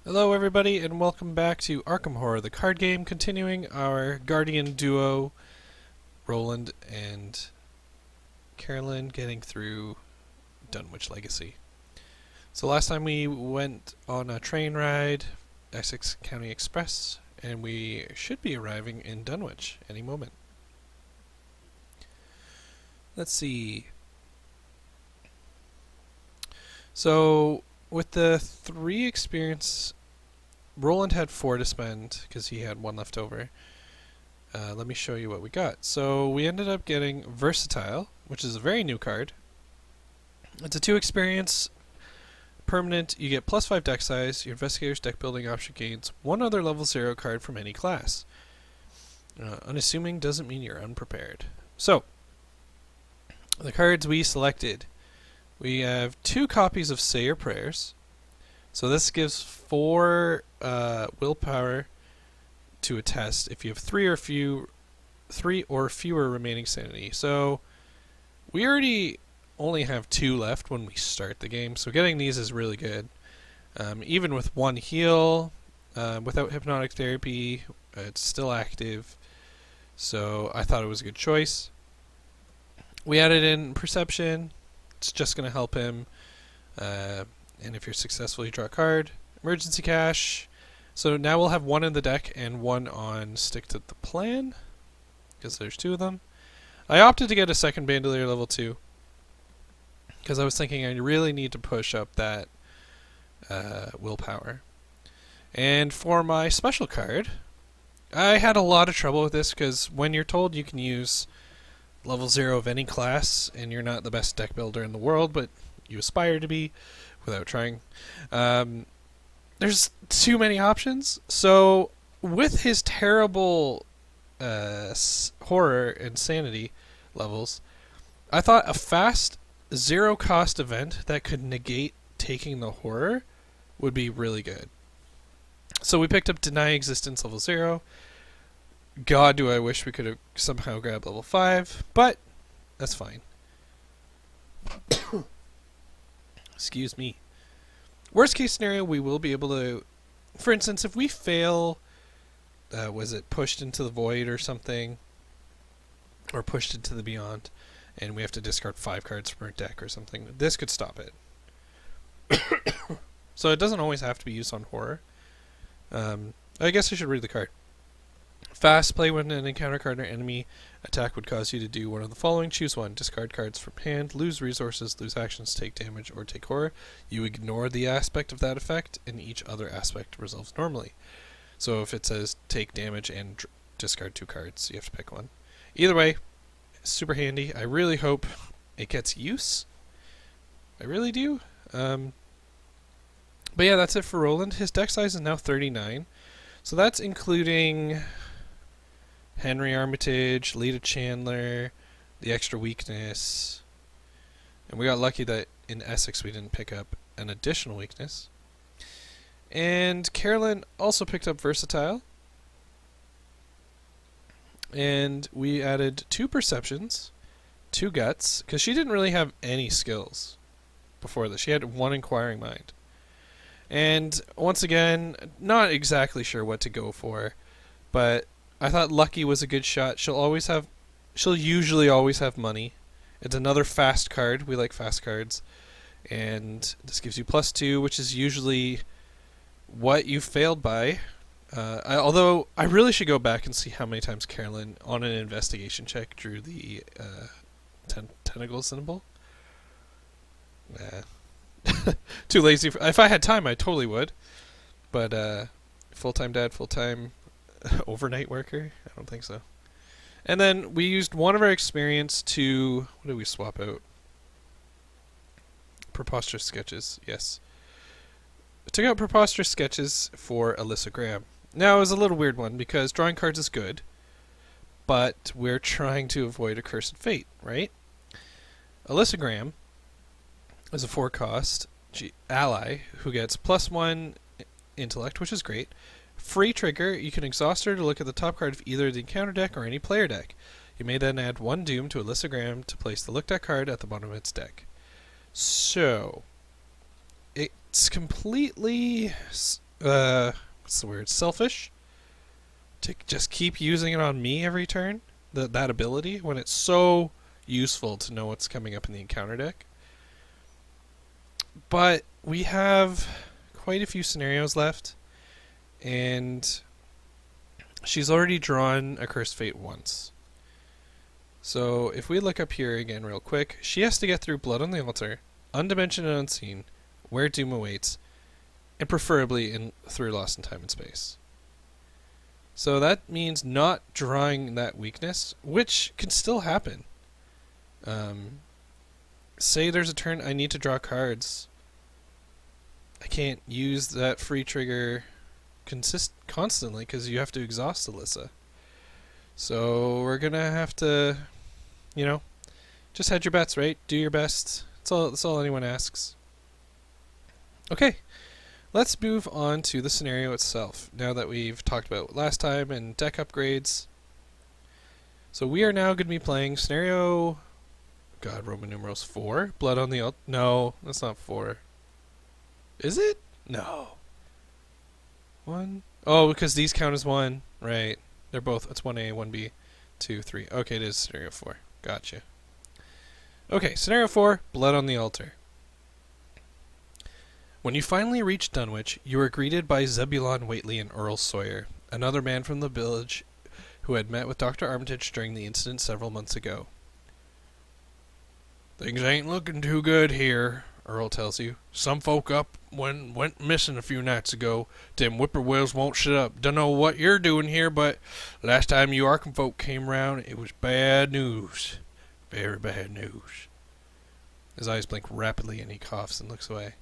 Hello everybody and welcome back to Arkham Horror, the card game, continuing our Guardian duo, Roland and Carolyn, getting through Dunwich Legacy. So last time we went on a train ride, Essex County Express, and we should be arriving in Dunwich any moment. Let's see. So with the 3 experience, Roland had 4 to spend because he had 1 left over. Let me show you what we got. So we ended up getting Versatile, which is a very new card. It's a 2 experience permanent. You get plus 5 deck size. Your investigator's deck building option gains 1 other level 0 card from any class. Unassuming doesn't mean you're unprepared. So the cards we selected. We have 2 copies of Say Your Prayers. So this gives 4 willpower to a test if you have 3 or fewer remaining sanity. So we already only have 2 left when we start the game, so getting these is really good. Even with 1 heal, without hypnotic therapy, it's still active. So I thought it was a good choice. We added in Perception. It's just going to help him. And if you're successful, you draw a card. Emergency Cash. So now we'll have 1 in the deck and 1 on Stick to the Plan, because there's 2 of them. I opted to get a second Bandolier level 2, because I was thinking I really need to push up that willpower. And for my special card, I had a lot of trouble with this, because when you're told you can use level 0 of any class, and you're not the best deck builder in the world, but you aspire to be, without trying, there's too many options. So with his terrible horror and sanity levels, I thought a fast 0 cost event that could negate taking the horror would be really good. So we picked up Deny Existence level 0. God, do I wish we could have somehow grabbed level 5, but that's fine. Excuse me. Worst case scenario, we will be able to, for instance, if we fail, was it pushed into the void or something, or pushed into the beyond, and we have to discard 5 cards from our deck or something, this could stop it. So it doesn't always have to be used on horror. I guess I should read the card. Fast play when an encounter card or enemy attack would cause you to do one of the following. Choose 1. Discard cards from hand, lose resources, lose actions, take damage, or take horror. You ignore the aspect of that effect, and each other aspect resolves normally. So if it says take damage and discard 2 cards, you have to pick one. Either way, super handy. I really hope it gets use. I really do. But yeah, that's it for Roland. His deck size is now 39. So that's including Henry Armitage, Lita Chandler, the extra weakness. And we got lucky that in Essex we didn't pick up an additional weakness. And Carolyn also picked up Versatile. And we added 2 Perceptions, 2 Guts, because she didn't really have any skills before this. She had 1 Inquiring Mind. And once again, not exactly sure what to go for, but I thought Lucky was a good shot. She'll usually always have money. It's another fast card. We like fast cards. And this gives you +2, which is usually what you failed by. Although I really should go back and see how many times Carolyn, on an investigation check, drew the tentacle symbol. Too lazy. If I had time, I totally would. But full-time dad, full-time overnight worker? I don't think so. And then we used 1 of our experience to... What did we swap out? Preposterous Sketches, yes. I took out Preposterous Sketches for Alyssa Graham. Now, it was a little weird one, because drawing cards is good, but we're trying to avoid a Cursed Fate, right? Alyssa Graham is a 4 cost ally who gets +1 intellect, which is great. Free trigger, you can exhaust her to look at the top card of either the encounter deck or any player deck. You may then add 1 Doom to Alyssa Graham to place the looked at card at the bottom of its deck. So, it's completely what's the word? Selfish to just keep using it on me every turn. That ability when it's so useful to know what's coming up in the encounter deck. But we have quite a few scenarios left, and she's already drawn a Cursed Fate once. So if we look up here again real quick, she has to get through Blood on the Altar, Undimensioned and Unseen, Where Doom Awaits, and preferably through Lost in Time and Space. So that means not drawing that weakness, which can still happen. Say there's a turn I need to draw cards. I can't use that free trigger constantly because you have to exhaust Alyssa. So we're going to have to, just hedge your bets, right? Do your best. That's all anyone asks. Okay. Let's move on to the scenario itself, now that we've talked about last time and deck upgrades. So we are now going to be playing scenario, Roman numerals 4, Blood on the Altar. No, that's not 4. Is it? No. 1? Oh, because these count as 1. Right. They're both, it's 1A, 1B, 2, 3. Okay, it is scenario 4. Gotcha. Okay, scenario 4, Blood on the Altar. When you finally reach Dunwich, you are greeted by Zebulon Whately and Earl Sawyer, another man from the village who had met with Dr. Armitage during the incident several months ago. "Things ain't looking too good here," Earl tells you. "Some folk up went missing a few nights ago. Them whippoorwills won't shut up. Dunno what you're doing here, but last time you Arkham folk came round, it was bad news. Very bad news." His eyes blink rapidly and he coughs and looks away.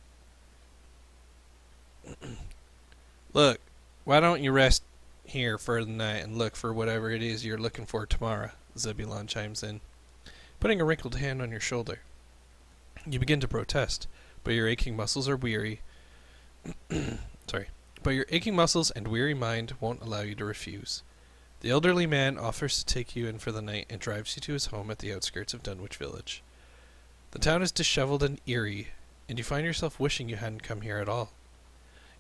"Look, why don't you rest here for the night and look for whatever it is you're looking for tomorrow," Zebulon chimes in, putting a wrinkled hand on your shoulder. You begin to protest, but your aching muscles are weary. But your aching muscles and weary mind won't allow you to refuse. The elderly man offers to take you in for the night and drives you to his home at the outskirts of Dunwich Village. The town is disheveled and eerie, and you find yourself wishing you hadn't come here at all.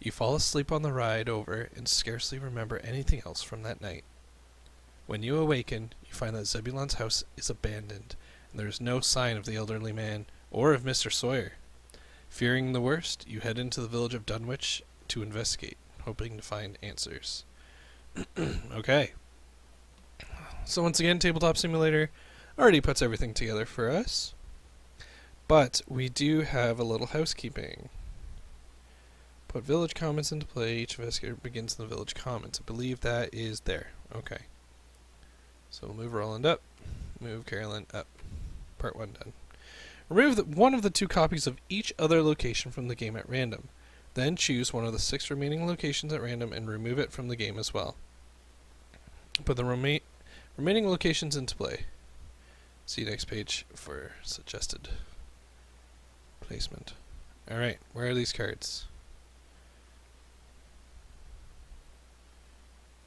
You fall asleep on the ride over and scarcely remember anything else from that night. When you awaken, you find that Zebulon's house is abandoned, and there is no sign of the elderly man or of Mr. Sawyer. Fearing the worst, you head into the village of Dunwich to investigate, hoping to find answers. Okay. So once again, Tabletop Simulator already puts everything together for us. But we do have a little housekeeping. Put village comments into play. Each investigator begins in the village comments. I believe that is there. Okay. So we'll move Roland up. Move Carolyn up. Part 1 done. Remove one of the 2 copies of each other location from the game at random. Then choose one of the 6 remaining locations at random and remove it from the game as well. Put the remaining locations into play. See next page for suggested placement. Alright, where are these cards?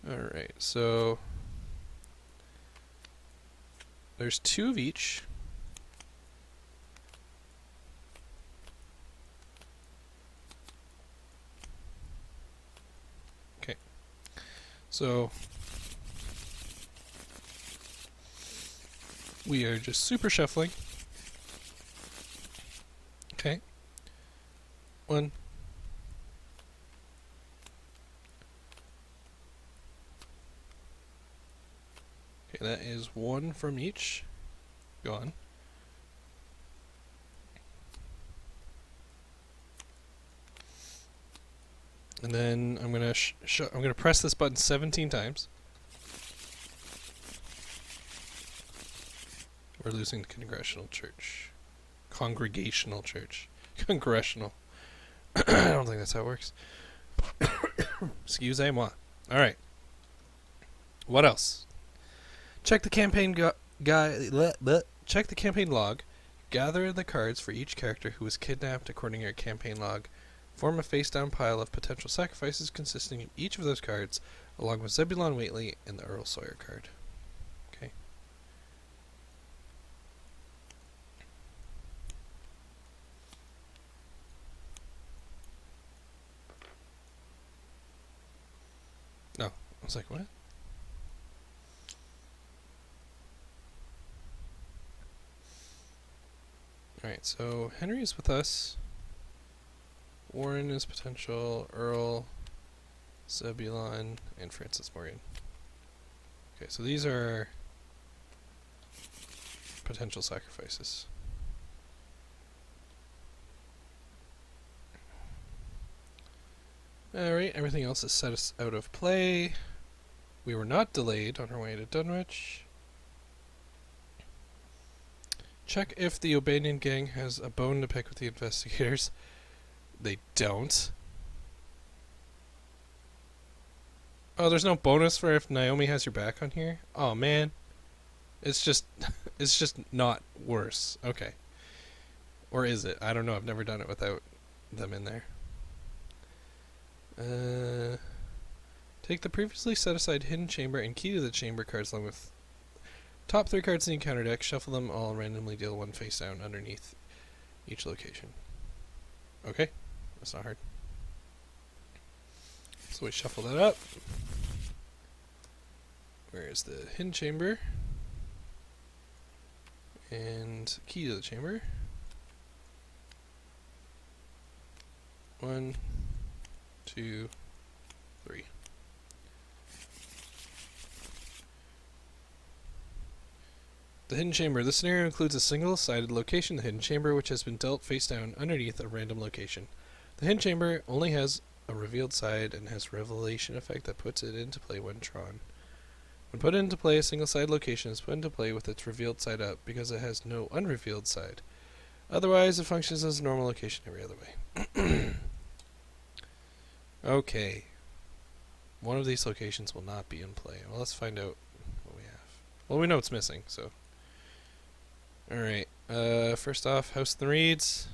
Alright, so there's 2 of each. Okay. So we are just super shuffling. Okay. 1. Okay, that is 1 from each. Gone. And then I'm gonna press this button 17 times. We're losing the Congregational Church. Congressional. I don't think that's how it works. Excusez-moi. Alright. What else? Check the campaign check the campaign log. Gather the cards for each character who was kidnapped according to your campaign log. Form a face-down pile of potential sacrifices consisting of each of those cards, along with Zebulon Whately and the Earl Sawyer card. Okay. was like, what? Alright, so Henry is with us. Warren is potential. Earl, Zebulon, and Francis Morgan. Okay, so these are potential sacrifices. Alright, everything else is set us out of play. We were not delayed on our way to Dunwich. Check if the O'Banion gang has a bone to pick with the investigators. They don't. Oh, there's no bonus for if Naomi has your back on here? Oh, man. It's just not worse. Okay. Or is it? I don't know. I've never done it without them in there. Take the previously set aside hidden chamber and key to the chamber cards along with top 3 cards in the encounter deck. Shuffle them all and randomly deal 1 face down underneath each location. Okay. That's not hard. So we shuffle that up. Where is the hidden chamber? And key to the chamber. 1, 2, 3. The hidden chamber. This scenario includes a single-sided location, the hidden chamber, which has been dealt face down underneath a random location. The hidden chamber only has a revealed side and has revelation effect that puts it into play when drawn. When put into play, a single-sided location is put into play with its revealed side up because it has no unrevealed side. Otherwise, it functions as a normal location every other way. Okay. One of these locations will not be in play. Well, let's find out what we have. Well, we know it's missing, so. Alright. First off, House of the Reeds.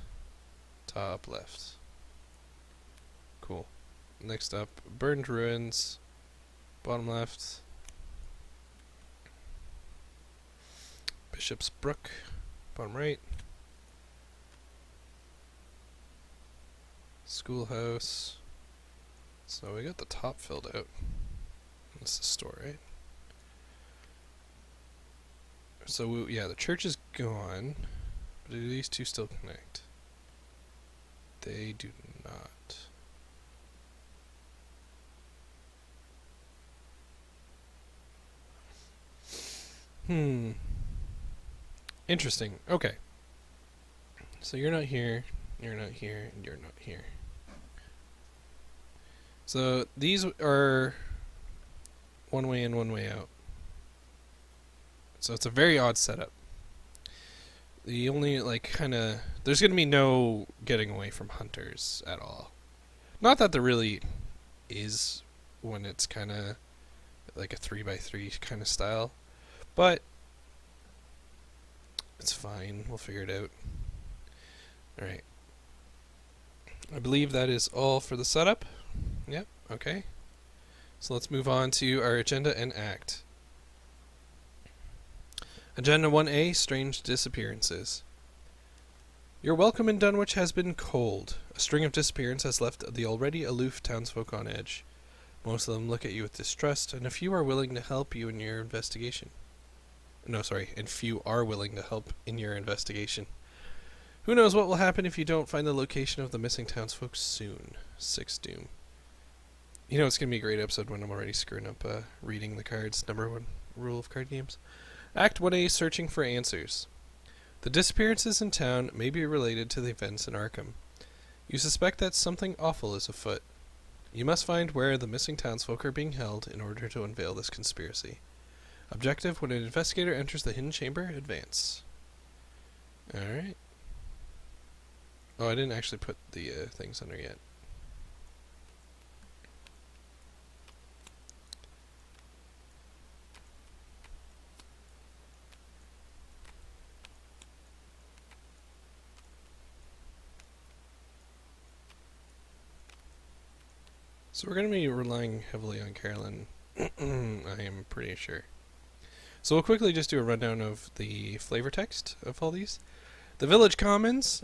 Top left. Cool. Next up, Burned Ruins. Bottom left. Bishop's Brook. Bottom right. Schoolhouse. So we got the top filled out. That's the store, right? So yeah, the church is gone. But do these two still connect? They do not. Interesting. Okay. So you're not here, and you're not here. So these are one way in, one way out. So it's a very odd setup. The only, there's going to be no getting away from hunters at all. Not that there really is when it's kind of like a 3x3 kind of style. But it's fine. We'll figure it out. Alright. I believe that is all for the setup. Yep, okay. So let's move on to our agenda and act. Agenda 1A, Strange Disappearances. Your welcome in Dunwich has been cold. A string of disappearances has left the already aloof townsfolk on edge. Most of them look at you with distrust, and a few are willing to help you in your investigation. And few are willing to help in your investigation. Who knows what will happen if you don't find the location of the missing townsfolk soon. 6 Doom. You know, it's going to be a great episode when I'm already screwing up reading the cards. Number 1 rule of card games. Act 1A, Searching for Answers. The disappearances in town may be related to the events in Arkham. You suspect that something awful is afoot. You must find where the missing townsfolk are being held in order to unveil this conspiracy. Objective: when an investigator enters the hidden chamber, advance. Alright. Oh, I didn't actually put the things under yet. So we're going to be relying heavily on Carolyn, I am pretty sure. So we'll quickly just do a rundown of the flavor text of all these. The Village Commons.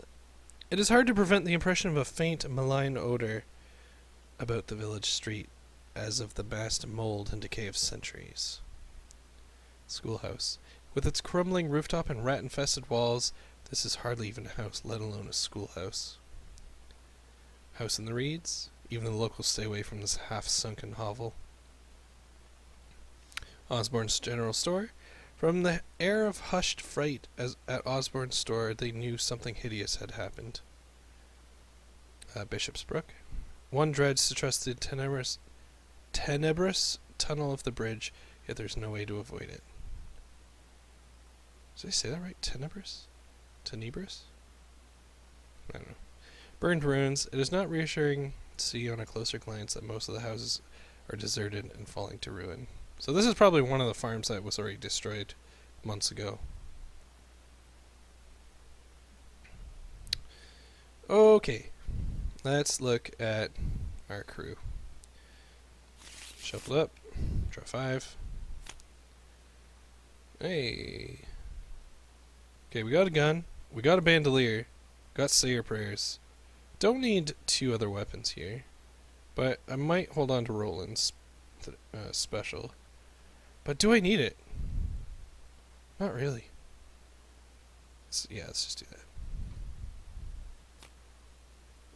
It is hard to prevent the impression of a faint, malign odor about the village street, as of the massed mold and decay of centuries. Schoolhouse. With its crumbling rooftop and rat-infested walls, this is hardly even a house, let alone a schoolhouse. House in the Reeds. Even the locals stay away from this half-sunken hovel. Osborne's General Store. From the air of hushed fright at Osborne's store, they knew something hideous had happened. Bishop's Brook. One dreads to trust the tenebrous tunnel of the bridge, yet there's no way to avoid it. Did I say that right? Tenebrous? Tenebrous? I don't know. Burned ruins. It is not reassuring to see on a closer glance that most of the houses are deserted and falling to ruin. So this is probably one of the farms that was already destroyed months ago. Okay. Let's look at our crew. Shuffle up. Draw 5. Hey. Okay, we got a gun. We got a bandolier. Got Sayer prayers. Don't need 2 other weapons here. But I might hold on to Roland's special. But do I need it? Not really. Let's just do that.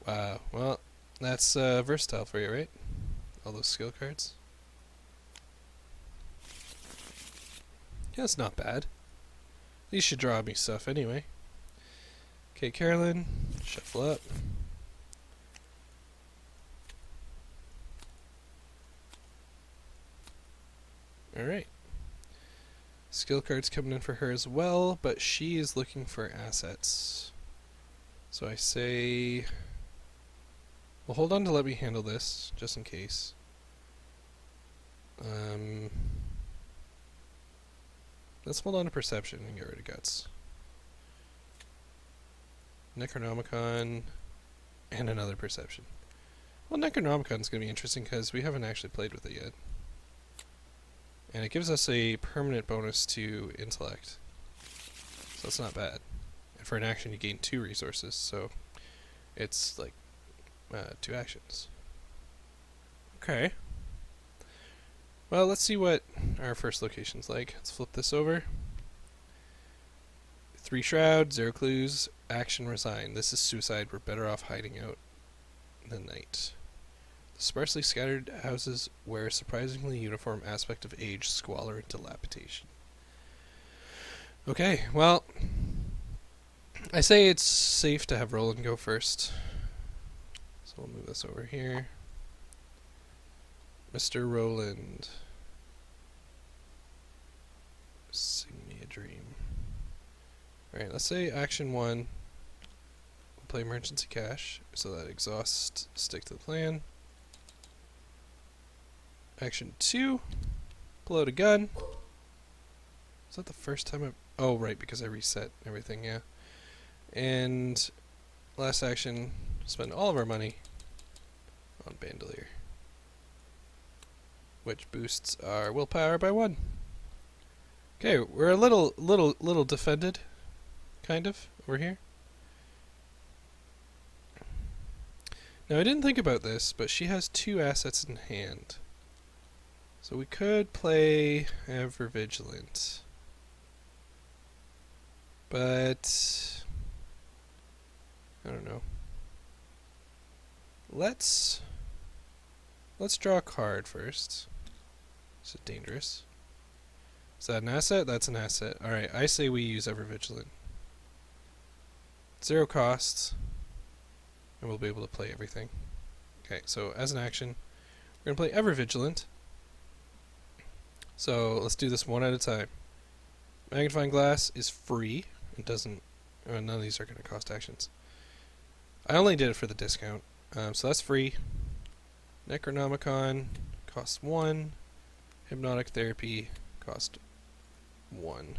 Wow. Well, that's versatile for you, right? All those skill cards. Yeah, it's not bad. At least you draw me stuff anyway. Okay, Carolyn. Shuffle up. Alright. Skill cards coming in for her as well, but she is looking for assets. So I say... Well, hold on to let me handle this, just in case. Let's hold on to Perception and get rid of Guts. Necronomicon, and another Perception. Well, Necronomicon's going to be interesting because we haven't actually played with it yet. And it gives us a permanent bonus to Intellect. So that's not bad. And for an action you gain 2 resources, so it's like 2 actions. Okay. Well, let's see what our first location's like. Let's flip this over. 3 Shroud, 0 clues, action resign. This is suicide. We're better off hiding out in the night. The sparsely scattered houses wear a surprisingly uniform aspect of age, squalor, and dilapidation. Okay, well, I say it's safe to have Roland go first. So we'll move this over here. Mr. Roland. Sing me a dream. Alright, let's say action 1. We'll play emergency cash, so that exhausts stick to the plan. Action 2. Pull out a gun. Is that the first time I... Oh, right, because I reset everything, yeah. And last action, spend all of our money on Bandolier, which boosts our willpower by 1. Okay, we're a little defended, kind of, over here. Now, I didn't think about this, but she has 2 assets in hand. So we could play Ever Vigilant. But I don't know. Let's draw a card first. Is it dangerous? Is that an asset? That's an asset. Alright, I say we use Ever Vigilant. 0 costs. And we'll be able to play everything. Okay, so as an action, we're going to play Ever Vigilant. So let's do this one at a time. Magnifying Glass is free. It doesn't... none of these are going to cost actions. I only did it for the discount. So that's free. Necronomicon costs 1. Hypnotic Therapy cost 1.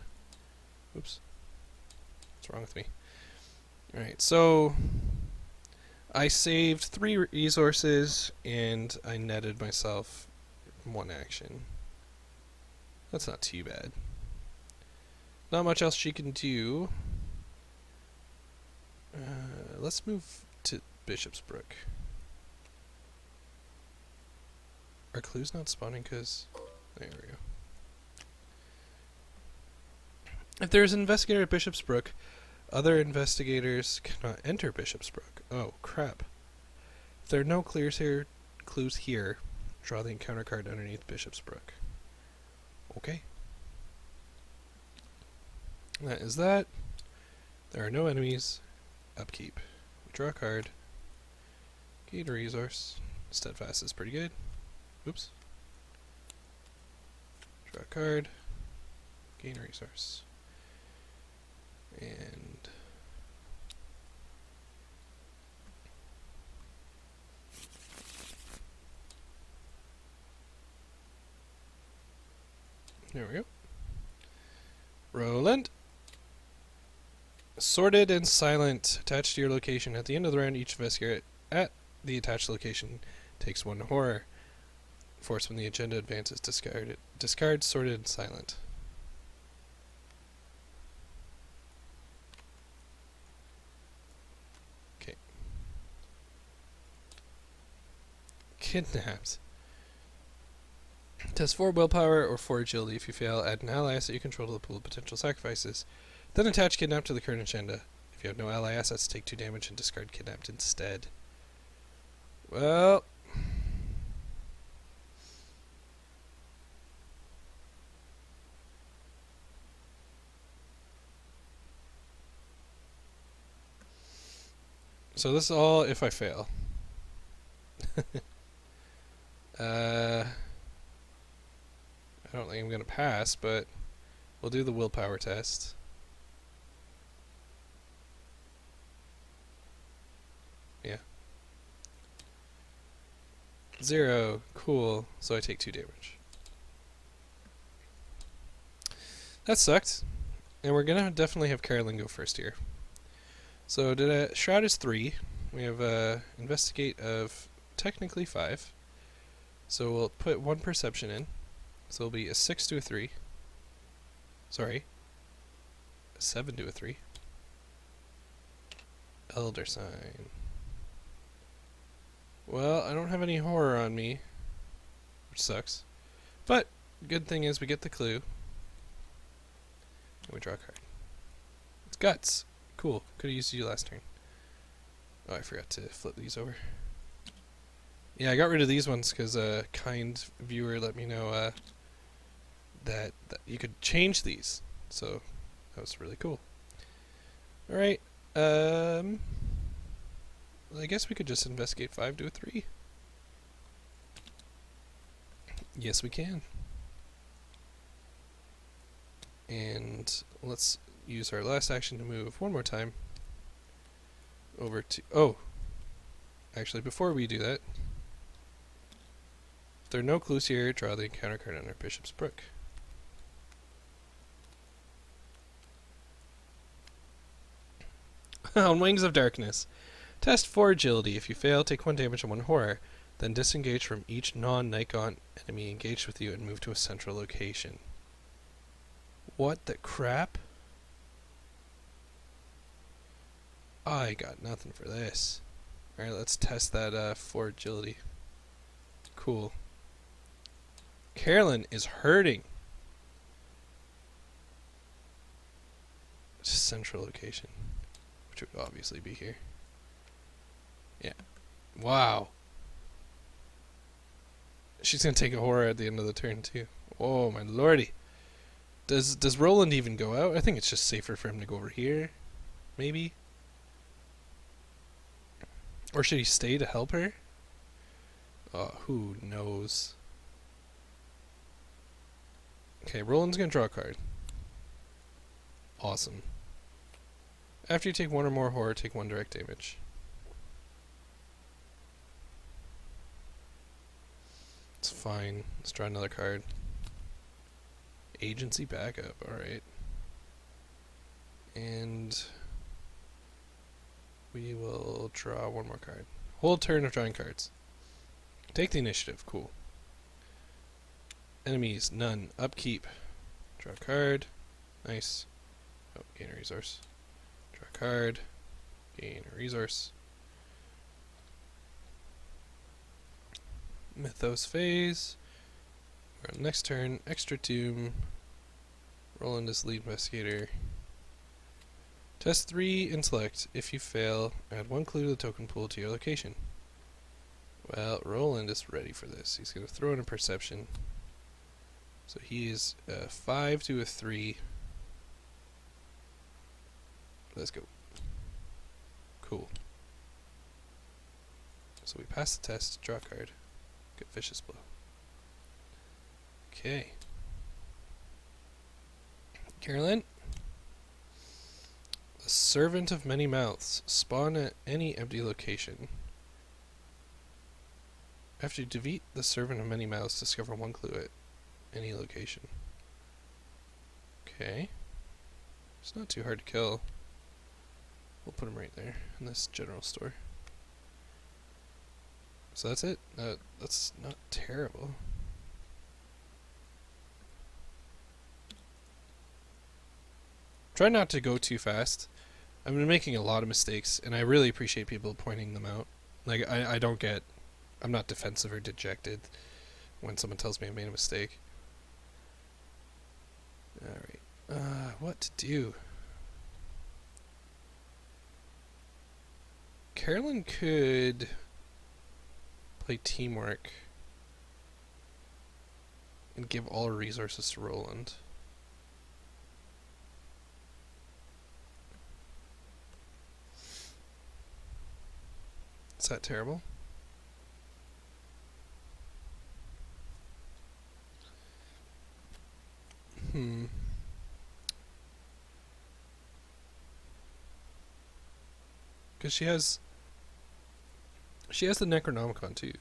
Oops. What's wrong with me? Alright, so I saved 3 resources and I netted myself 1 action. That's not too bad. Not much else she can do. Let's move to Bishop's Brook. Are clues not spawning because... There we go. If there is an investigator at Bishop's Brook, other investigators cannot enter Bishop's Brook. Oh, crap. If there are no clues here, draw the encounter card underneath Bishop's Brook. Okay. That is that. There are no enemies. Upkeep. We draw a card. Gain a resource. Steadfast is pretty good. Oops. Draw a card. Gain a resource. And... there we go. Roland. Sorted and silent. Attached to your location. At the end of the round, each investigator at the attached location takes 1 horror. Force when the agenda advances, discard it. Discard sorted and silent. Okay. Kidnapped. Test 4 willpower or 4 agility. If you fail, add an ally asset you control to the pool of potential sacrifices. Then attach kidnapped to the current agenda. If you have no ally assets, take 2 damage and discard kidnapped instead. Well... so this is all if I fail. I don't think I'm going to pass, but we'll do the willpower test. Yeah. 0. Cool. So I take 2 damage. That sucked. And we're going to definitely have Carolyn go first here. So Shroud is 3. We have Investigate of technically 5. So we'll put 1 Perception in. So it'll be a 6 to a 3. Sorry. A 7 to a 3. Elder Sign. Well, I don't have any horror on me, which sucks. But, good thing is we get the clue. And we draw a card. It's Guts. Cool. Could have used you last turn. Oh, I forgot to flip these over. Yeah, I got rid of these ones because a kind viewer let me know that you could change these. So, that was really cool. Alright. I guess we could just investigate 5 to a 3. Yes, we can. And let's use our last action to move one more time over to... oh! Actually, before we do that, if there are no clues here, draw the encounter card under Bishop's Brook. On Wings of Darkness. Test 4 agility. If you fail, take 1 damage and 1 horror. Then disengage from each non-Nikon enemy engaged with you and move to a central location. What the crap? I got nothing for this. Alright, let's test that 4 agility. Cool. Carolyn is hurting. Central location. Which would obviously be here. Yeah. Wow. She's gonna take a horror at the end of the turn too. Oh my lordy. Does Roland even go out? I think it's just safer for him to go over here. Maybe. Or should he stay to help her? Oh, who knows? Okay, Roland's gonna draw a card. Awesome. After you take 1 or more horror, take 1 direct damage. It's fine. Let's draw another card. Agency backup, alright. And we will draw 1 more card. Whole turn of drawing cards. Take the initiative, cool. Enemies, none. Upkeep. Draw a card. Nice. Oh, gain a resource. Draw a card. Gain a resource. Mythos phase. We're on next turn. Extra Doom. Roland is lead investigator. Test 3 intellect. If you fail, add 1 clue to the token pool to your location. Well, Roland is ready for this. He's going to throw in a perception. So he is a 5 to a 3. Let's go. Cool. So we pass the test, draw a card. Good vicious blow. Okay. Carolyn. The Servant of Many Mouths. Spawn at any empty location. After you defeat the Servant of Many Mouths, discover 1 clue at any location. Okay. It's not too hard to kill. We'll put him right there in this general store. So that's it. That's not terrible. Try not to go too fast. I've been making a lot of mistakes, and I really appreciate people pointing them out. Like, I don't get... I'm not defensive or dejected when someone tells me I made a mistake. Alright. What to do? Carolyn could play teamwork and give all her resources to Roland. Is that terrible? Because she has the Necronomicon too.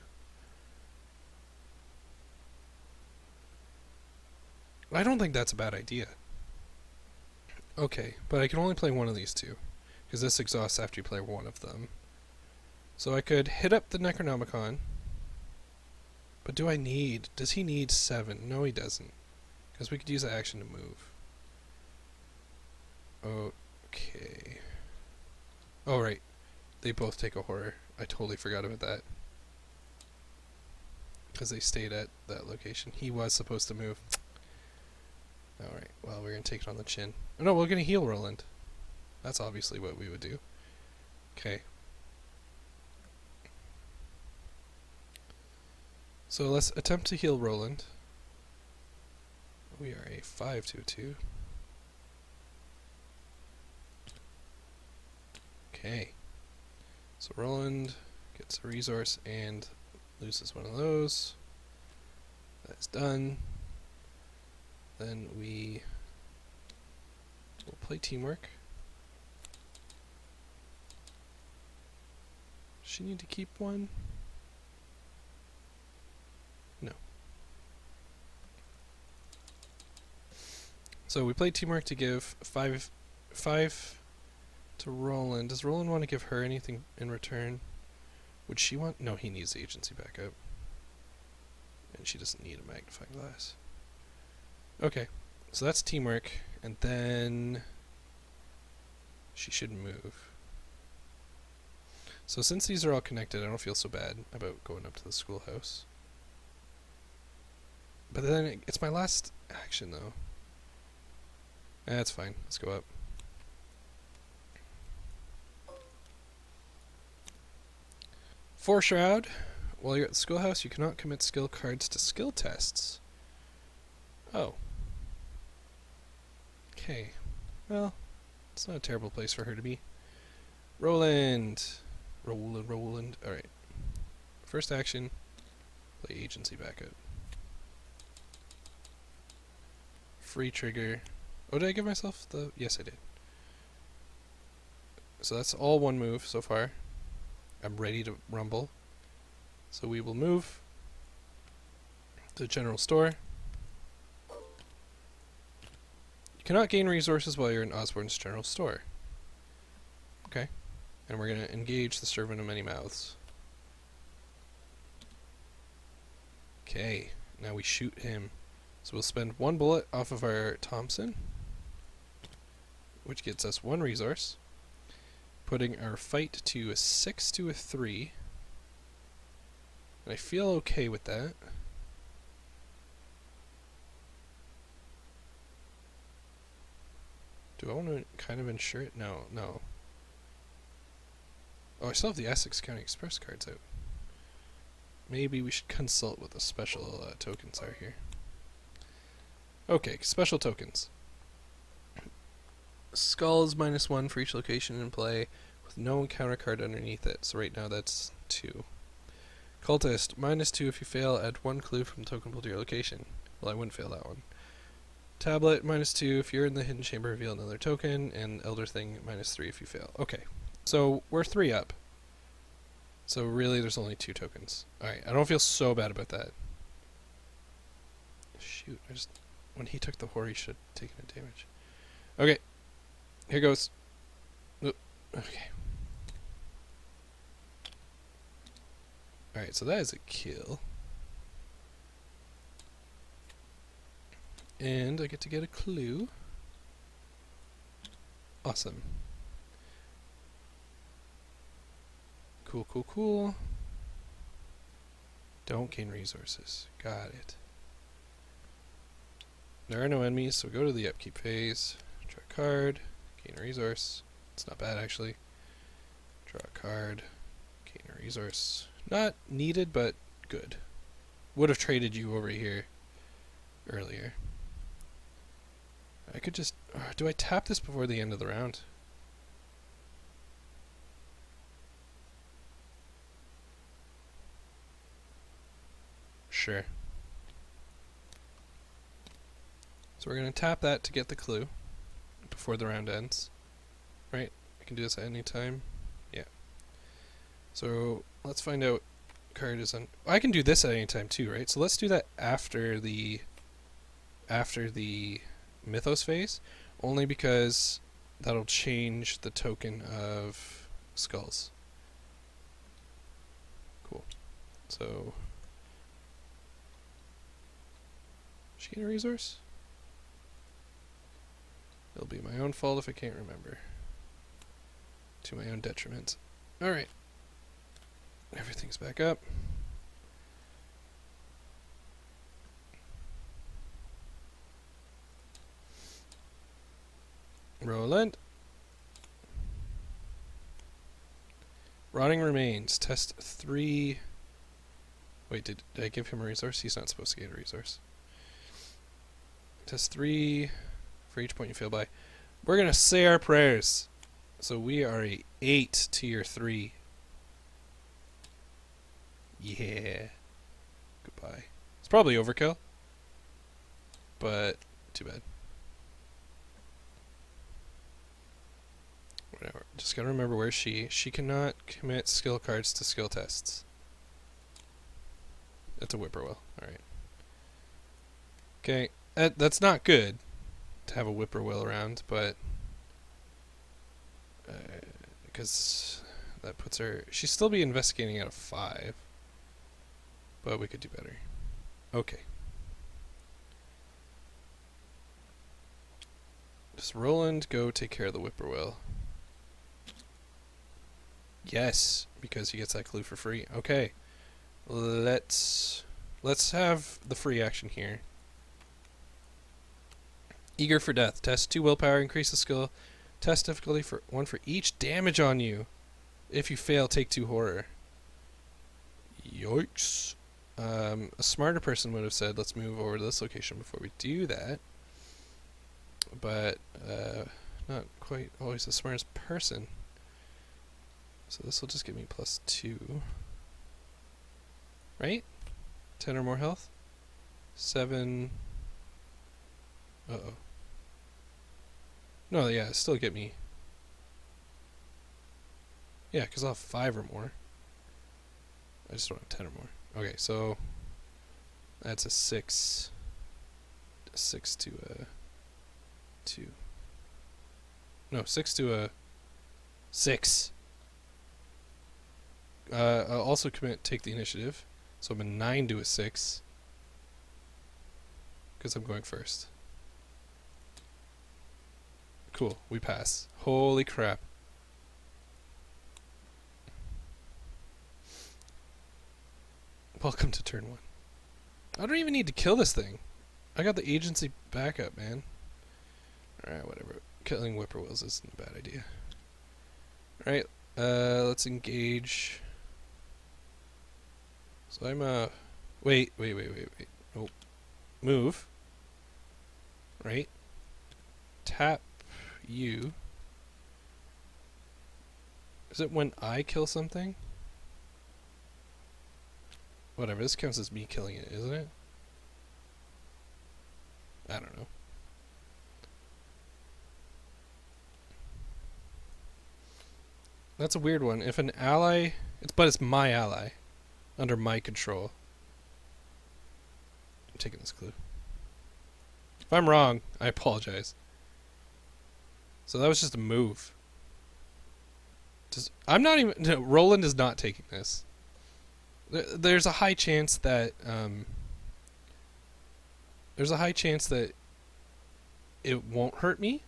I don't think that's a bad idea. Okay, but I can only play one of these two, because this exhausts after you play one of them. So I could hit up the Necronomicon, but does he need 7? No, he doesn't, because we could use the action to move. Okay. Oh, right. They both take a horror. I totally forgot about that. Because they stayed at that location. He was supposed to move. Alright, well, we're going to take it on the chin. Oh, no, we're going to heal Roland. That's obviously what we would do. Okay. So let's attempt to heal Roland. We are a 5 to a 2. Okay. So Roland gets a resource and loses one of those. That's done. Then we will play teamwork. Does she need to keep one? No. So we play teamwork to give 5 to Roland. Does Roland want to give her anything in return? Would she want... No, he needs the agency backup. And she doesn't need a magnifying glass. Okay, so that's teamwork, and then she should move. So since these are all connected, I don't feel so bad about going up to the schoolhouse. But then it's my last action, though. That's fine. Let's go up. Foreshroud. While you're at the schoolhouse, you cannot commit skill cards to skill tests. Oh. Okay. Well, it's not a terrible place for her to be. Roland. Roland. Alright. First action. Play agency backup. Free trigger. Oh, did I give myself the... Yes, I did. So that's all one move so far. I'm ready to rumble. So we will move to the general store. You cannot gain resources while you're in Osborne's general store. Okay. And we're going to engage the Servant of Many Mouths. Okay. Now we shoot him. So we'll spend 1 bullet off of our Thompson, which gets us 1 resource, putting our fight to a 6 to a 3. And I feel okay with that. Do I want to kind of insure it? No, no. Oh, I still have the Essex County Express cards out. Maybe we should consult what the special tokens are here. Okay, special tokens. Skulls -1 for each location in play, with no encounter card underneath it. So right now that's 2. Cultist, -2 if you fail, add 1 clue from token pool to your location. Well, I wouldn't fail that one. Tablet, -2 if you're in the hidden chamber, reveal another token, and Elder Thing, -3 if you fail. Okay, so we're 3 up. So really there's only 2 tokens. Alright, I don't feel so bad about that. Shoot, when he took the horror he should have taken a damage. Okay, here goes. Oop, okay. Alright, so that is a kill. And I get to get a clue. Awesome. Cool, cool, cool. Don't gain resources. Got it. There are no enemies, so go to the upkeep phase. Draw a card. Gain a resource. It's not bad, actually. Draw a card. Gain a resource. Not needed, but good. Would have traded you over here earlier. I could just... do I tap this before the end of the round? Sure. So we're going to tap that to get the clue before the round ends. Right? I can do this at any time. Yeah. So let's find out card is on... I can do this at any time too, right? So let's do that after the Mythos phase, only because that'll change the token of skulls. Cool. So she get a resource? It'll be my own fault if I can't remember. To my own detriment. Alright. Everything's back up. Roland. Rotting Remains. Test 3. Wait, did I give him a resource? He's not supposed to get a resource. Test 3 for each point you fail by. We're going to say our prayers. So we are a 8 tier 3. Yeah. Goodbye. It's probably overkill. But too bad. Whatever. Just gotta remember where she cannot commit skill cards to skill tests. That's a whippoorwill. Alright. Okay. That's not good to have a whippoorwill around, but because that puts her... She'd still be investigating out of 5. But we could do better. Okay. Does Roland go take care of the whippoorwill? Yes, because he gets that clue for free. Okay. Let's have the free action here. Eager for Death. Test 2 willpower, increase the skill. Test difficulty for 1 for each damage on you. If you fail, take 2 horror. Yikes. A smarter person would have said, let's move over to this location before we do that. But, not quite always the smartest person. So this will just give me +2. Right? 10 or more health? 7... Uh-oh. No, yeah, still get me... Yeah, because I'll have 5 or more. I just don't have 10 or more. Okay, so... That's a 6. A 6 to a... 2. No, 6 to a... 6! I'll also take the initiative. So I'm a 9 to a 6. Because I'm going first. Cool, we pass. Holy crap. Welcome to turn 1. I don't even need to kill this thing. I got the agency backup, man. Alright, whatever. Killing whippoorwills isn't a bad idea. Alright, let's engage. So I'm, wait. Oh. Move. Right. Tap you. Is it when I kill something? Whatever, this counts as me killing it, isn't it? I don't know. That's a weird one. If an ally... But it's my ally. Under my control. I'm taking this clue. If I'm wrong, I apologize. So that was just a move. I'm not even... No, Roland is not taking this. There's a high chance that... there's a high chance that it won't hurt me.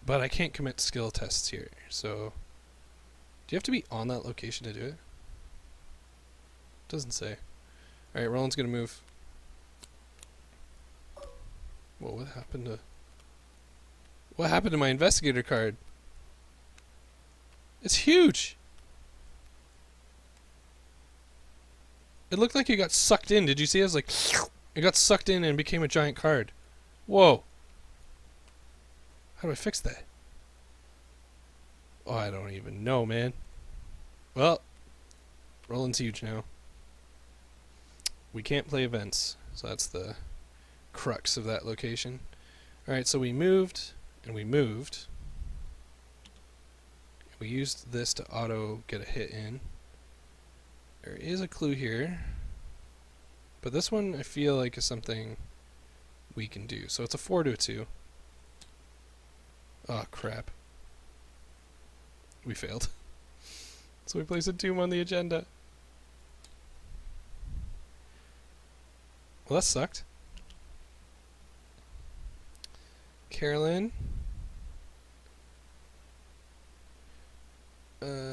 But I can't commit skill tests here, so... Do you have to be on that location to do it? Doesn't say. Alright, Roland's gonna move. Whoa, what happened to... What happened to my investigator card? It's huge! It looked like it got sucked in. Did you see it? It was like... It got sucked in and became a giant card. Whoa. How do I fix that? Oh, I don't even know, man. Well, Roland's huge now. We can't play events, so that's the crux of that location. Alright, so we moved, and we moved. We used this to auto get a hit in. There is a clue here. But this one I feel like is something we can do. So it's a 4 to a 2. Oh, crap. We failed. So we place a tomb on the agenda. Well, that sucked. Carolyn.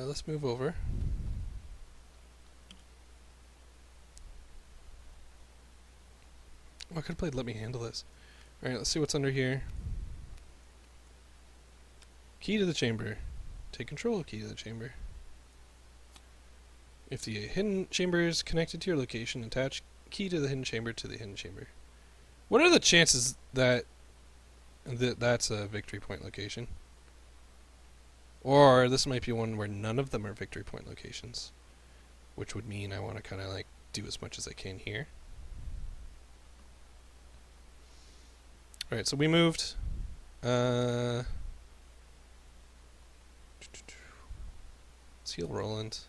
Let's move over. Oh, I could have played Let Me Handle This. Alright, let's see what's under here. Key to the chamber. Take control of key to the chamber. If the hidden chamber is connected to your location, attach key to the hidden chamber to the hidden chamber. What are the chances that that's a victory point location? Or this might be one where none of them are victory point locations. Which would mean I want to kind of like do as much as I can here. Alright, so we moved. Let's heal Roland.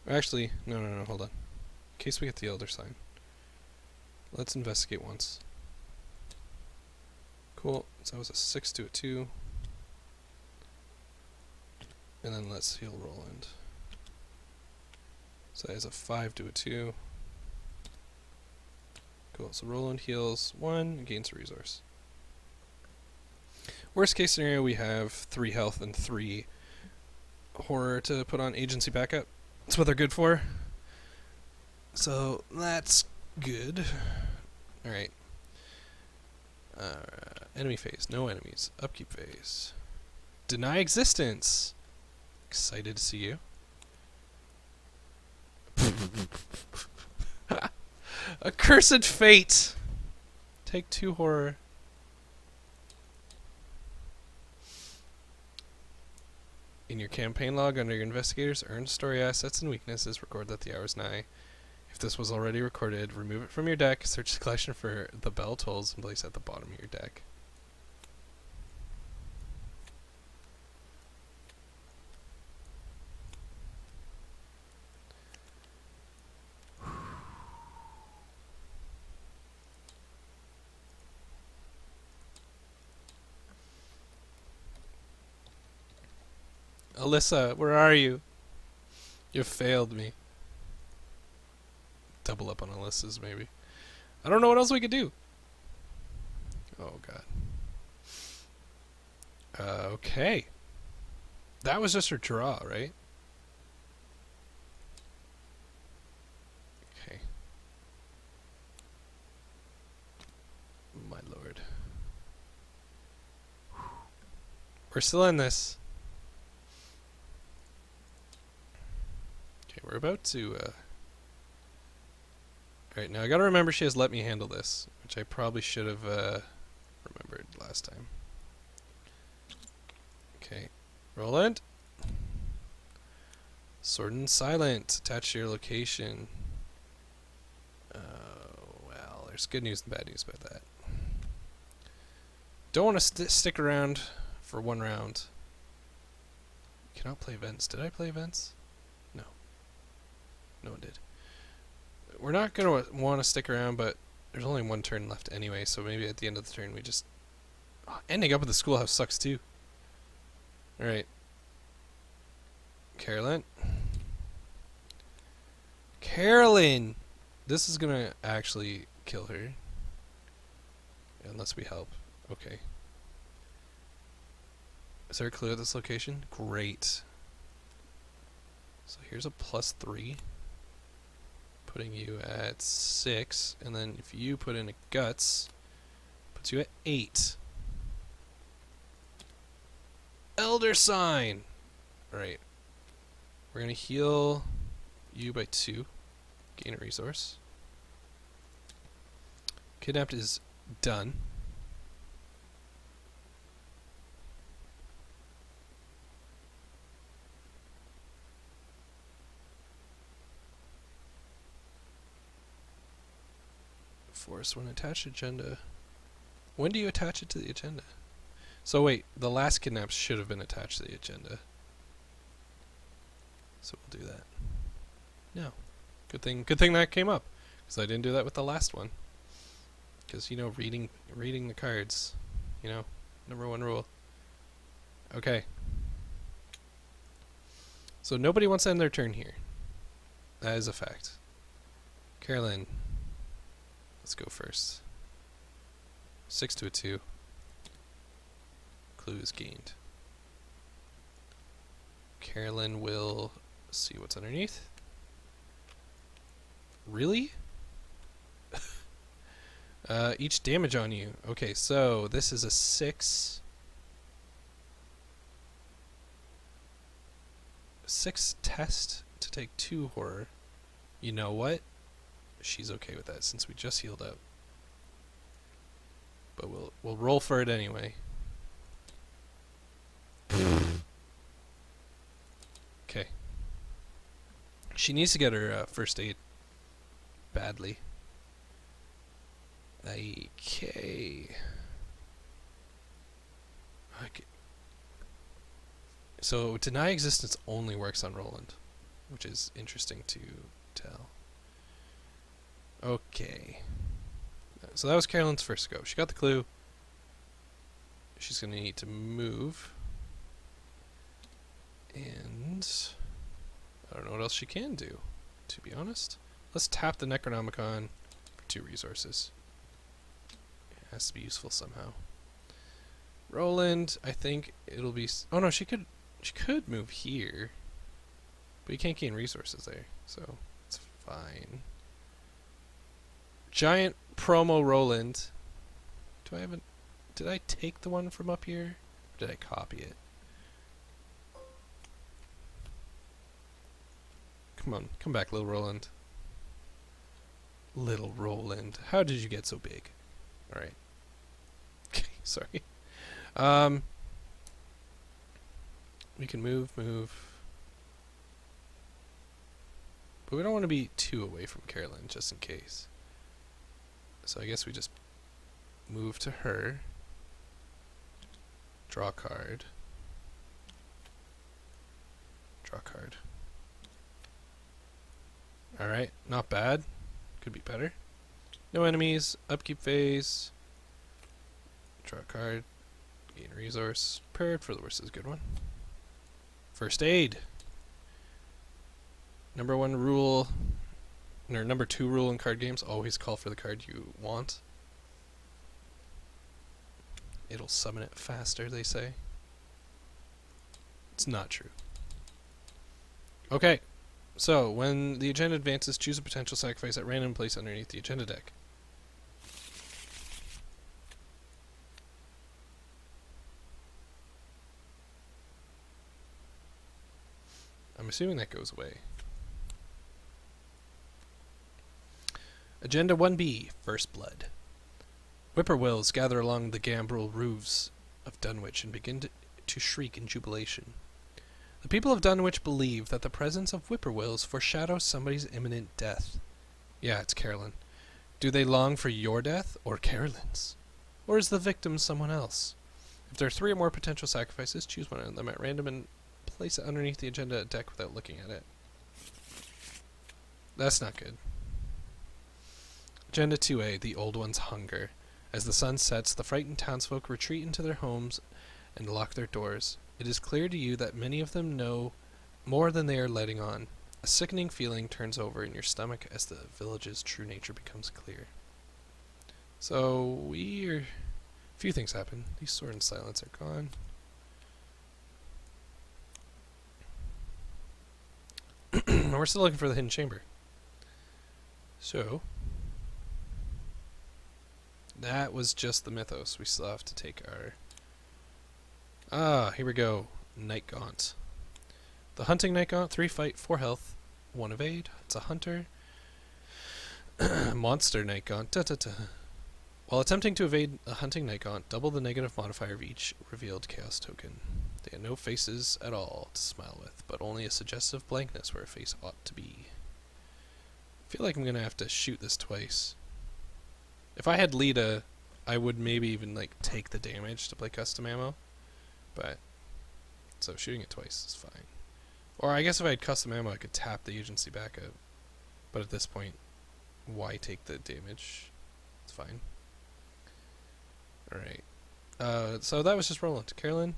Actually, no, hold on. In case we get the Elder Sign. Let's investigate once. Cool, so that was a 6 to a 2. And then let's heal Roland. So that is a 5 to a 2. Cool, so Roland heals 1 and gains a resource. Worst case scenario, we have 3 health and 3 horror to put on agency backup. That's what they're good for. So that's good. Alright. Enemy phase, no enemies. Upkeep phase. Deny existence. Excited to see you. Accursed fate. Take 2 horror. In your campaign log under your investigators, earned story assets and weaknesses, record that the hour is nigh. If this was already recorded, remove it from your deck, search the collection for the bell tolls, and place it at the bottom of your deck. Alyssa, where are you? You failed me. Double up on Alyssa's, maybe. I don't know what else we could do. Oh, God. Okay. That was just her draw, right? Okay. My lord. We're still in this. Okay, we're about to... Alright, now I gotta remember she has let me handle this, which I probably should have remembered last time. Okay. Roland? Sword and Silent. Attached to your location. Well, there's good news and bad news about that. Don't want to stick around for one round. Cannot play events. Did I play events? No. No one did. We're not going to want to stick around, but there's only one turn left anyway, so maybe at the end of the turn we just... Oh, ending up at the schoolhouse sucks too. Alright. Carolyn? Carolyn! This is going to actually kill her. Unless we help. Okay. Is there a clue at this location? Great. So here's a +3. Putting you at 6. And then if you put in a guts, puts you at 8. Elder Sign! Alright. We're going to heal you by 2. Gain a resource. Kidnapped is done. Force when attached agenda. When do you attach it to the agenda? So wait, the last kidnaps should have been attached to the agenda. So we'll do that. No. Good thing that came up, because I didn't do that with the last one. Because, you know, reading the cards, you know, #1 rule. Okay. So nobody wants to end their turn here. That is a fact. Carolyn, let's go first. 6 to a 2. Clue is gained. Carolyn will see what's underneath. Really? Each damage on you. Okay, so this is a 6. 6 test to take 2 horror. You know what? She's okay with that since we just healed up. But we'll roll for it anyway. Okay. She needs to get her first aid badly. Okay. So deny existence only works on Roland, which is interesting to tell. Okay. So that was Carolyn's first go. She got the clue. She's going to need to move. And I don't know what else she can do, to be honest. Let's tap the Necronomicon for 2 resources. It has to be useful somehow. Roland, I think it'll be... Oh no, she could move here. But you can't gain resources there, so it's fine. Giant promo Roland. Did I take the one from up here? Or did I copy it? Come on, come back, little Roland. Little Roland. How did you get so big? Alright. Okay, sorry. We can move. But we don't want to be too away from Carolyn, just in case. So I guess we just move to her. Draw a card. Draw a card. Alright, not bad. Could be better. No enemies. Upkeep phase. Draw a card. Gain a resource. Prepared for the worst is a good one. First aid. #1 rule, or #2 rule in card games, always call for the card you want. It'll summon it faster, they say. It's not true. Okay, so when the agenda advances, choose a potential sacrifice at random, place underneath the agenda deck. I'm assuming that goes away. Agenda 1B, First Blood. Whippoorwills gather along the gambrel roofs of Dunwich and begin to shriek in jubilation. The people of Dunwich believe that the presence of whippoorwills foreshadows somebody's imminent death. Yeah, it's Carolyn. Do they long for your death or Carolyn's? Or is the victim someone else? If there are 3 or more potential sacrifices, choose one of them at random and place it underneath the agenda deck without looking at it. That's not good. Agenda 2A, The Old One's Hunger. As the sun sets, the frightened townsfolk retreat into their homes and lock their doors. It is clear to you that many of them know more than they are letting on. A sickening feeling turns over in your stomach as the village's true nature becomes clear. So, a few things happen. These sword and silence are gone. We're still looking for the hidden chamber. So, that was just the mythos. We still have to take our... here we go. Night Gaunt. The Hunting Night Gaunt, 3 fight, 4 health, 1 evade. It's a hunter. Monster Night Gaunt. While attempting to evade a Hunting Night Gaunt, double the negative modifier of each revealed chaos token. They had no faces at all to smile with, but only a suggestive blankness where a face ought to be. I feel like I'm going to have to shoot this twice. If I had Lita, I would maybe even take the damage to play custom ammo. But, so shooting it twice is fine. Or I guess if I had custom ammo, I could tap the agency back up. But at this point, why take the damage? It's fine. Alright. So that was just Roland. Carolyn,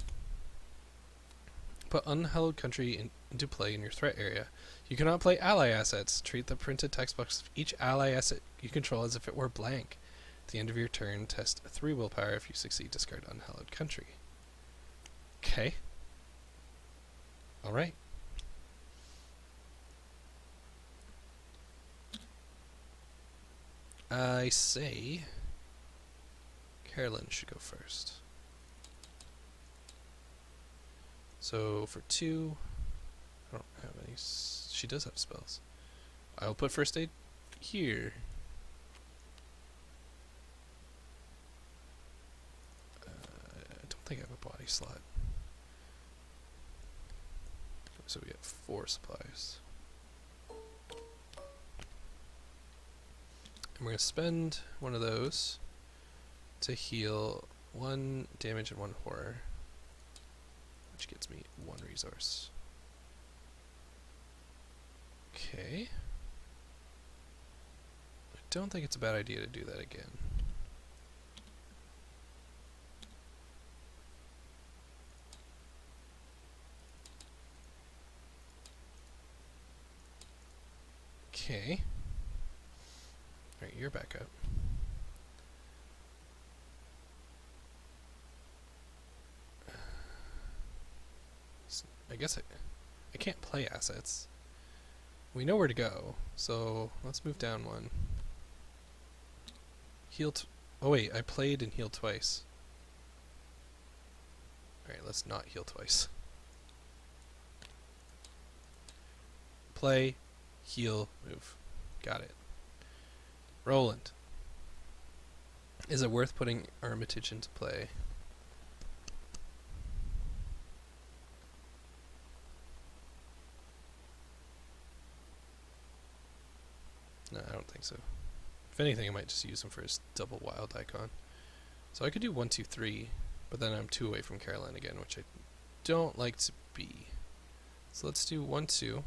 put Unhallowed Country into play in your threat area. You cannot play ally assets. Treat the printed text box of each ally asset you control as if it were blank. At the end of your turn, test 3 willpower. If you succeed, discard Unhallowed Country. Okay. Alright. I say Carolyn should go first. So for 2, I don't have any. She does have spells. I'll put first aid here. I don't think I have a body slot. So we have 4 supplies. And we're going to spend one of those to heal 1 damage and 1 horror, which gets me 1 resource. Okay. I don't think it's a bad idea to do that again. Okay. Alright, you're back up. I guess I can't play assets. We know where to go, so let's move down 1. Heal oh wait, I played and healed twice. Alright, let's not heal twice. Play, heal, move. Got it. Roland. Is it worth putting Armitage into play? No, I don't think so. If anything, I might just use him for his double wild icon. So I could do 1, 2, 3, but then I'm 2 away from Carolyn again, which I don't like to be. So let's do 1, 2.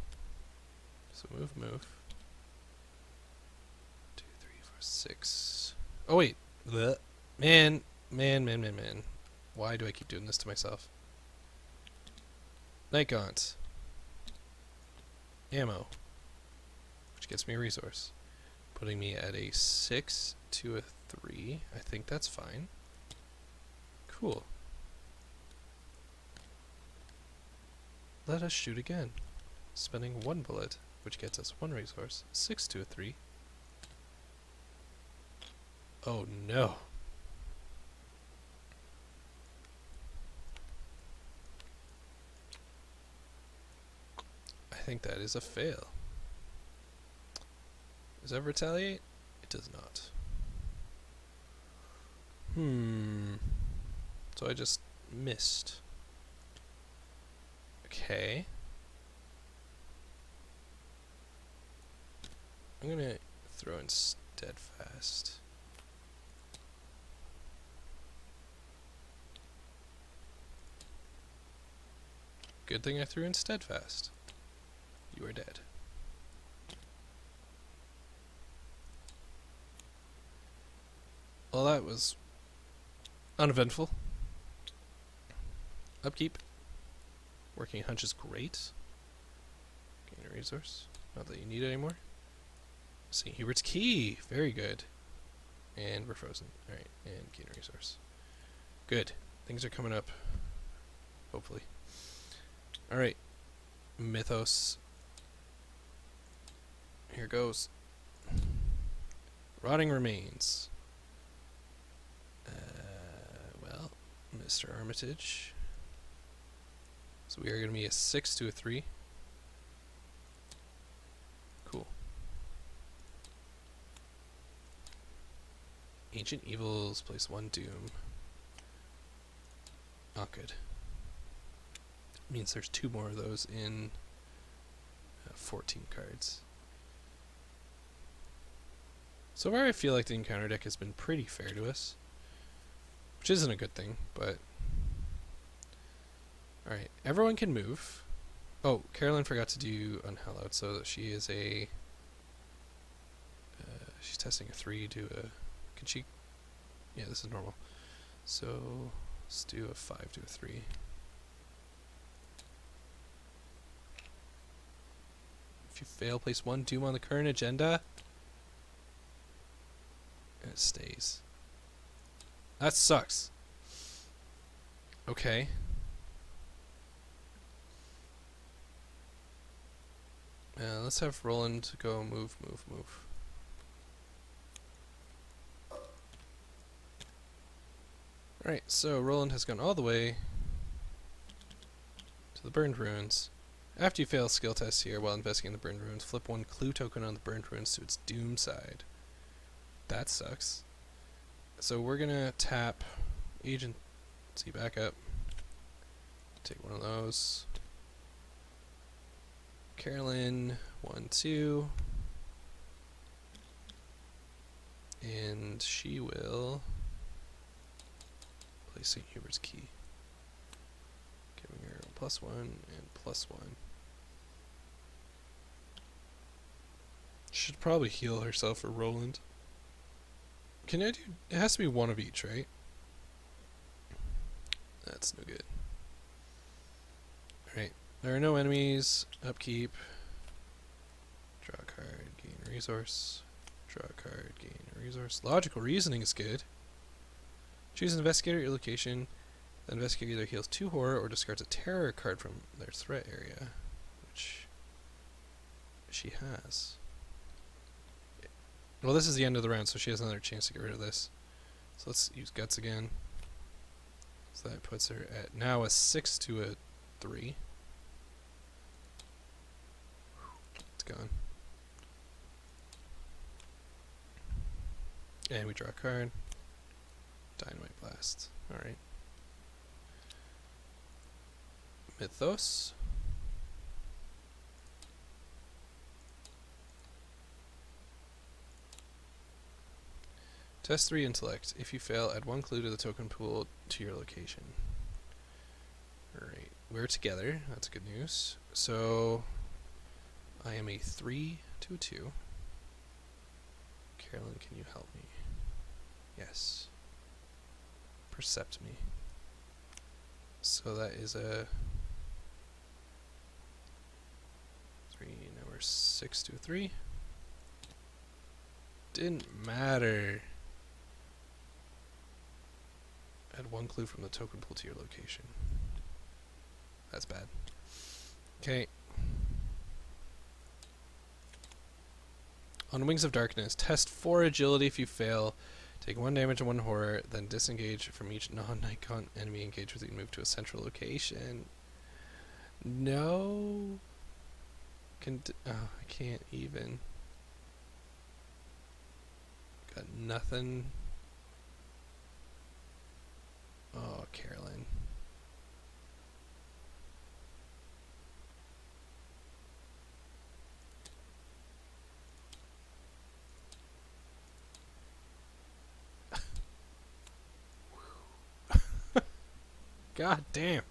So move, move. 2, 3, 4, 6. Oh wait, man. Why do I keep doing this to myself? Night Gaunt. Ammo, which gets me a resource, putting me at a 6 to a 3. I think that's fine. Cool. Let us shoot again, spending 1 bullet, which gets us 1 resource. 6 to a 3. Oh no. I think that is a fail. Does that retaliate? It does not. So I just missed. Okay. I'm gonna throw in steadfast. Good thing I threw in steadfast. You are dead. Well, that was uneventful. Upkeep. Working hunch is great. Gain a resource. Not that you need it anymore. St. Hubert's Key. Very good. And we're frozen. Alright, and gain a resource. Good. Things are coming up. Hopefully. Alright. Mythos. Here goes. Rotting Remains. Well, Mr. Armitage. So we are going to be a 6 to a 3. Cool. Ancient Evils, place 1 Doom. Not good. Means there's 2 more of those in 14 cards. So far I feel like the encounter deck has been pretty fair to us. Which isn't a good thing, but... Alright, everyone can move. Oh, Carolyn forgot to do Unhallowed, so that she is a... she's testing a 3 to a... Can she... Yeah, this is normal. So, let's do a 5 to a 3. If you fail, place 1 Doom on the current agenda. And it stays. That sucks. Okay. Let's have Roland go move. Alright, so Roland has gone all the way to the Burned Ruins. After you fail a skill test here while investigating the Burned Ruins, flip 1 clue token on the Burned Ruins to its Doom side. That sucks. So we're gonna tap Agency Backup. Take one of those. Carolyn, 1, 2. And she will play St. Hubert's Key. Giving her a +1 and +1. Should probably heal herself for Roland. Can I do... It has to be 1 of each, right? That's no good. Alright. There are no enemies. Upkeep. Draw a card. Gain a resource. Draw a card. Gain a resource. Logical reasoning is good. Choose an investigator at your location. The investigator either heals 2 horror or discards a terror card from their threat area. Which she has. Well, this is the end of the round, so she has another chance to get rid of this. So let's use Guts again. So that puts her at now a 6 to a 3. It's gone. And we draw a card. Dynamite Blast. Alright. Mythos. Test 3 Intellect. If you fail, add 1 clue to the token pool to your location. Alright, we're together. That's good news. So, I am a 3 to a 2. Carolyn, can you help me? Yes. Percept me. So that is a 3. Now we're 6 to a 3. Didn't matter. Add 1 clue from the token pool to your location. That's bad. Okay. On Wings of Darkness, test 4 agility if you fail. Take 1 damage and 1 horror, then disengage from each non-Nikon enemy engaged with you and move to a central location. No. Oh, I can't even. Got nothing. Oh, Carolyn. God damn.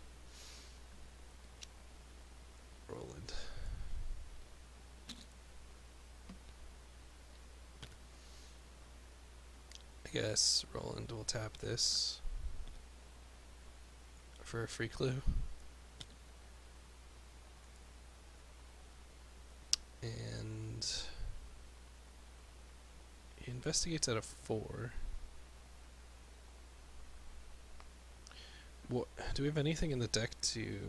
Roland. I guess Roland will tap this for a free clue. And he investigates at a 4. What, do we have anything in the deck to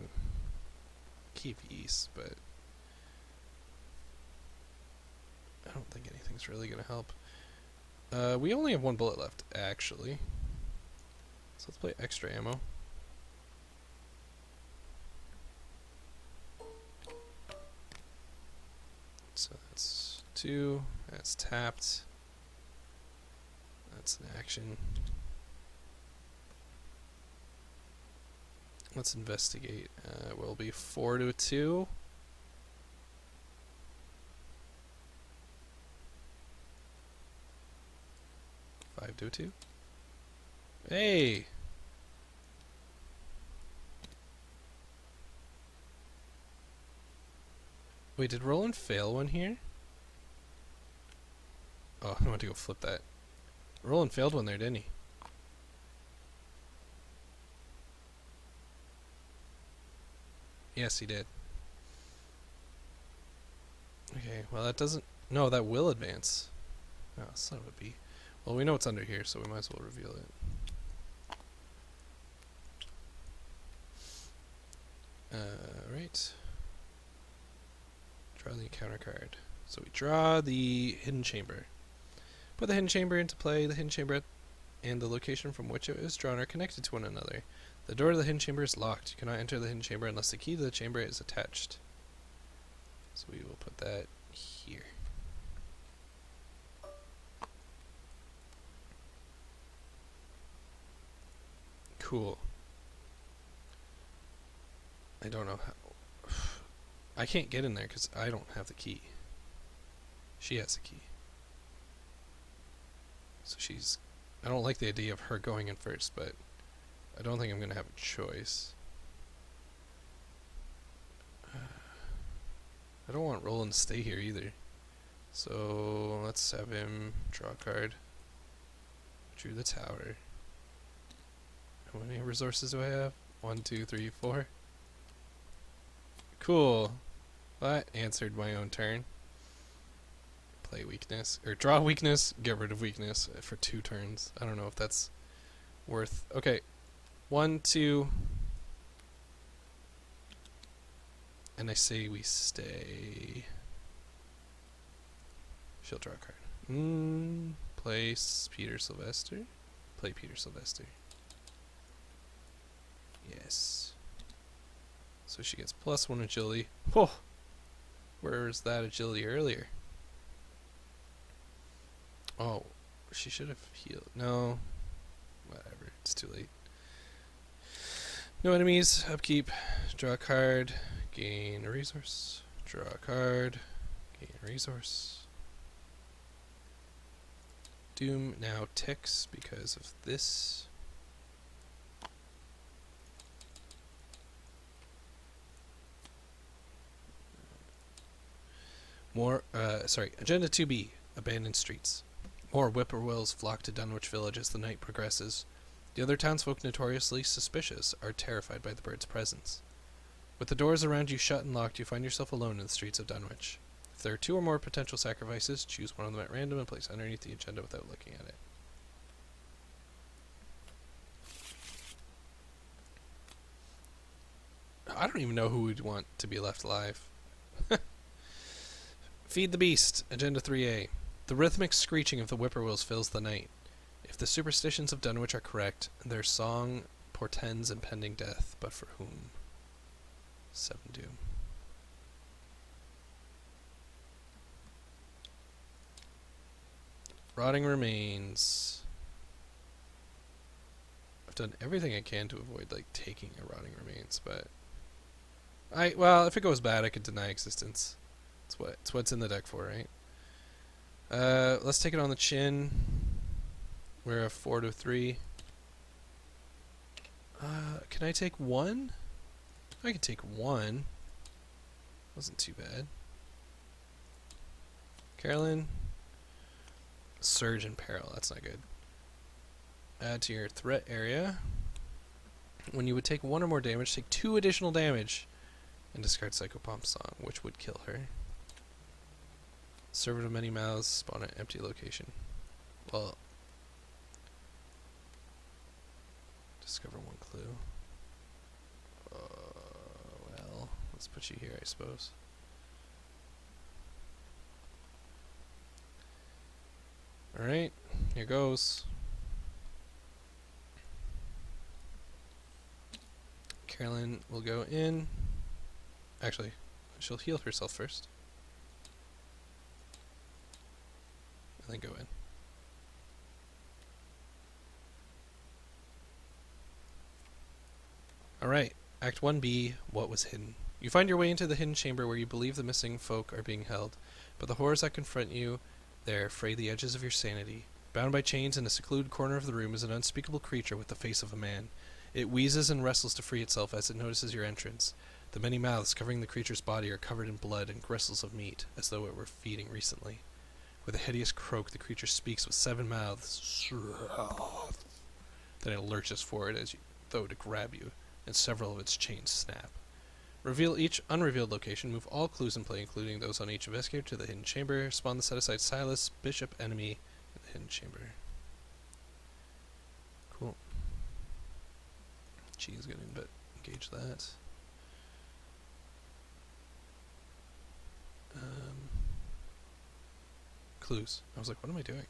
keep East? But I don't think anything's really going to help. We only have 1 bullet left, actually. So let's play extra ammo. So that's 2. That's tapped. That's an action. Let's investigate. Will be 4 to a 2. Five to a 2. Hey! Wait, did Roland fail one here? Oh, I want to go flip that. Roland failed one there, didn't he? Yes, he did. Okay, well that doesn't... No, that will advance. Oh, son of a bee. Well, we know what's under here, so we might as well reveal it. Right. Draw the encounter card. So we draw the hidden chamber. Put the hidden chamber into play. The hidden chamber and the location from which it is drawn are connected to one another. The door to the hidden chamber is locked. You cannot enter the hidden chamber unless the key to the chamber is attached. So we will put that here. Cool. I don't know how. I can't get in there because I don't have the key. She has the key. So she's... I don't like the idea of her going in first, but I don't think I'm going to have a choice. I don't want Roland to stay here either. So let's have him draw a card. Drew the tower. How many resources do I have? 1, 2, 3, 4. Cool. That answered my own turn. Play weakness. Or draw weakness, get rid of weakness for 2 turns. I don't know if that's worth... Okay. 1, 2... And I say we stay... She'll draw a card. Place Peter Sylvester. Play Peter Sylvester. Yes. So she gets +1 agility. Oh! Where's that agility earlier? Oh, she should have healed. No. Whatever. It's too late. No enemies. Upkeep. Draw a card. Gain a resource. Draw a card. Gain a resource. Doom now ticks because of this. More, Agenda 2B, Abandoned Streets. More whippoorwills flock to Dunwich Village as the night progresses. The other townsfolk, notoriously suspicious, are terrified by the bird's presence. With the doors around you shut and locked, you find yourself alone in the streets of Dunwich. If there are 2 or more potential sacrifices, choose one of them at random and place underneath the agenda without looking at it. I don't even know who would want to be left alive. Feed the Beast, Agenda 3A. The rhythmic screeching of the whippoorwills fills the night. If the superstitions of Dunwich are correct, their song portends impending death, but for whom? 7 Doom. Rotting remains. I've done everything I can to avoid like taking a rotting remains, but well, if it goes bad, I could deny existence. It's what's in the deck for, right? Let's take it on the chin. We're a 4 to 3. Can I take 1? I can take 1. Wasn't too bad. Carolyn. Surge in peril. That's not good. Add to your threat area. When you would take 1 or more damage, take 2 additional damage and discard Psychopomp's song, which would kill her. Servant of many mouths, spawn at empty location. Well, discover 1 clue. Well, let's put you here, I suppose. Alright, here goes. Carolyn will go in. Actually, she'll heal herself first. And then go in. Alright, Act 1B, What Was Hidden? You find your way into the hidden chamber where you believe the missing folk are being held, but the horrors that confront you there fray the edges of your sanity. Bound by chains in a secluded corner of the room is an unspeakable creature with the face of a man. It wheezes and wrestles to free itself as it notices your entrance. The many mouths covering the creature's body are covered in blood and gristles of meat, as though it were feeding recently. With a hideous croak, the creature speaks with 7 mouths. Then it lurches forward as though to grab you, and several of its chains snap. Reveal each unrevealed location, move all clues in play, including those on each investigator, to the hidden chamber. Spawn the set-aside Silas, Bishop, enemy in the hidden chamber. Cool. G is going to engage that. Clues. I was like, what am I doing?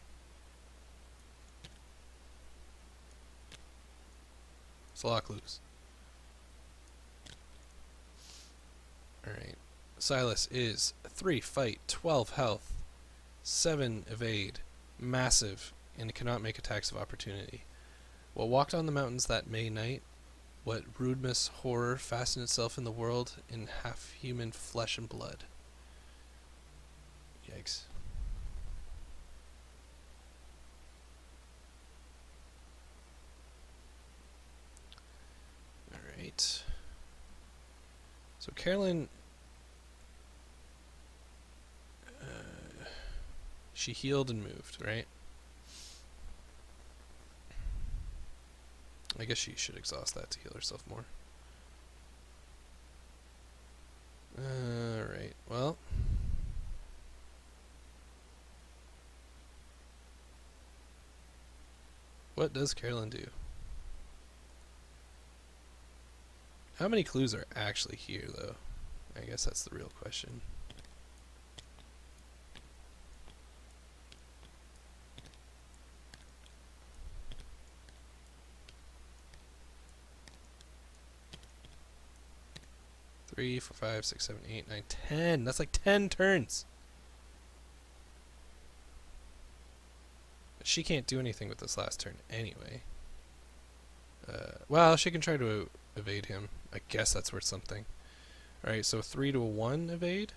It's a lot of clues. Alright. Silas is 3 fight, 12 health, 7 evade, massive, and cannot make attacks of opportunity. What walked on the mountains that May night, what rudeness horror fastened itself in the world in half-human flesh and blood. Yikes. Alright. So Carolyn, she healed and moved, right? I guess she should exhaust that to heal herself more. Alright, well. What does Carolyn do? How many clues are actually here, though? I guess that's the real question. Three, 4, 5, 6, 7, 8, 9, 10. That's like 10 turns. She can't do anything with this last turn anyway. Well, she can try to evade him. I guess that's worth something. Alright, so 3 to a 1 evade.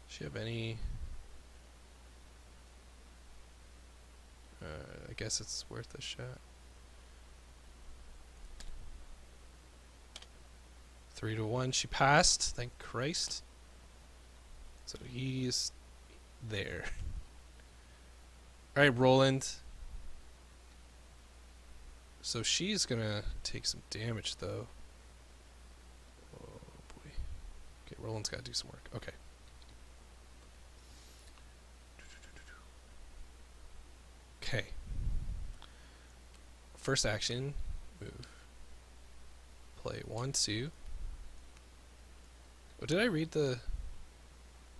Does she have any... I guess it's worth a shot. 3 to 1. She passed. Thank Christ. So he's there. Alright, Roland. So she's gonna take some damage, though. Oh, boy. Okay, Roland's gotta do some work. Okay. Okay. First action, move. play 1, 2. Oh, did I read the...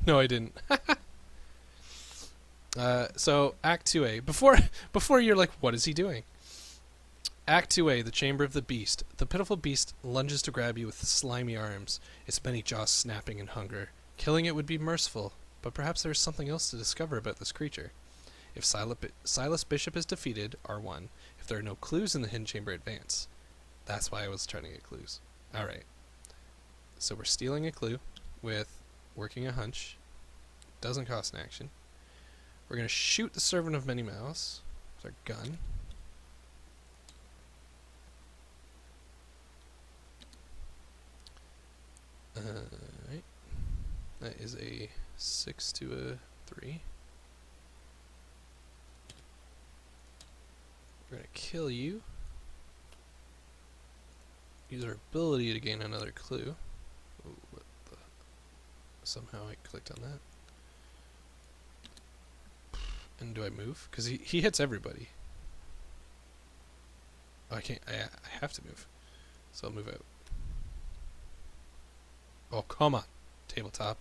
No, I didn't. So, Act 2A. Before you're like, what is he doing? Act 2A, the Chamber of the Beast. The pitiful beast lunges to grab you with slimy arms, its many jaws snapping in hunger. Killing it would be merciful, but perhaps there is something else to discover about this creature. If Silas Bishop is defeated, R1. If there are no clues in the hidden chamber, advance. That's why I was trying to get clues. Alright. So we're stealing a clue with working a hunch. Doesn't cost an action. We're going to shoot the Servant of Many Mouths with our gun. Right. That is a 6 to a 3. We're going to kill you. Use our ability to gain another clue. Ooh, what the... Somehow I clicked on that. And do I move? Because he hits everybody. Oh, I can't. I have to move. So I'll move out. Oh, come on. Tabletop.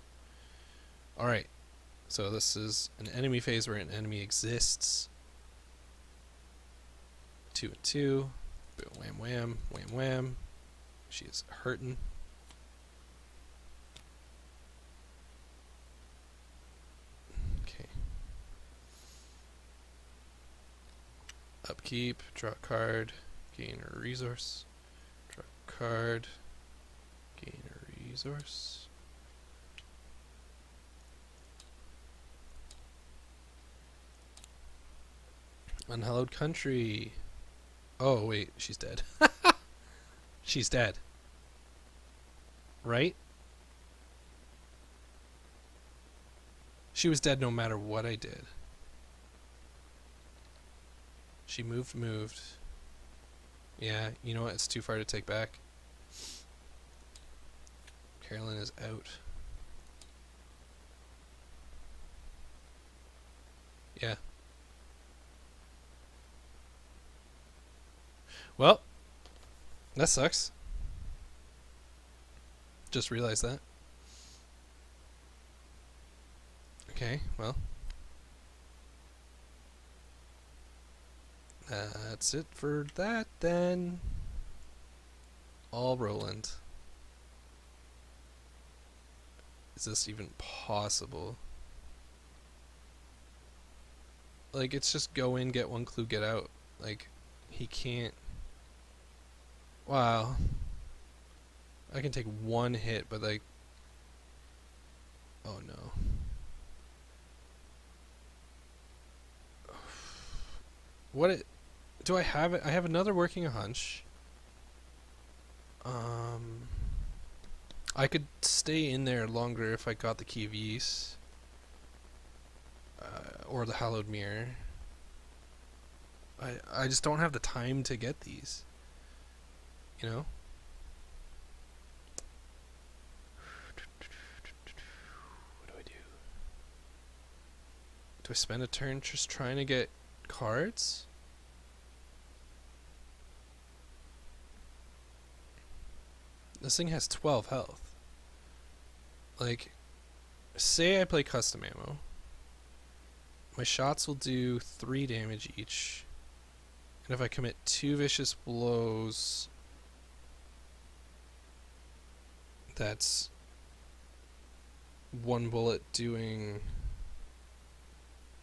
Alright. So this is an enemy phase where an enemy exists. 2 and 2. Boom, wham, wham, wham, wham. She is hurting. Okay. Upkeep, draw a card, gain a resource. Draw a card, gain a resource. Unhallowed Country. Oh, wait, she's dead. She's dead. Right? She was dead no matter what I did. She moved. Yeah, you know what? It's too far to take back. Carolyn is out. Yeah. Well, that sucks. Just realized that. Okay, well. That's it for that then. All Roland. Is this even possible? Like, it's just go in, get one clue, get out. Like, he can't... Wow. I can take one hit, but like... Oh no. What it... Do I have it? I have another working a hunch. I could stay in there longer if I got the Key of Ys. Or the Hallowed Mirror. I just don't have the time to get these. You know? What do I do? Do I spend a turn just trying to get cards? This thing has 12 health. Like, say I play custom ammo. My shots will do 3 damage each. And if I commit 2 vicious blows, that's 1 bullet doing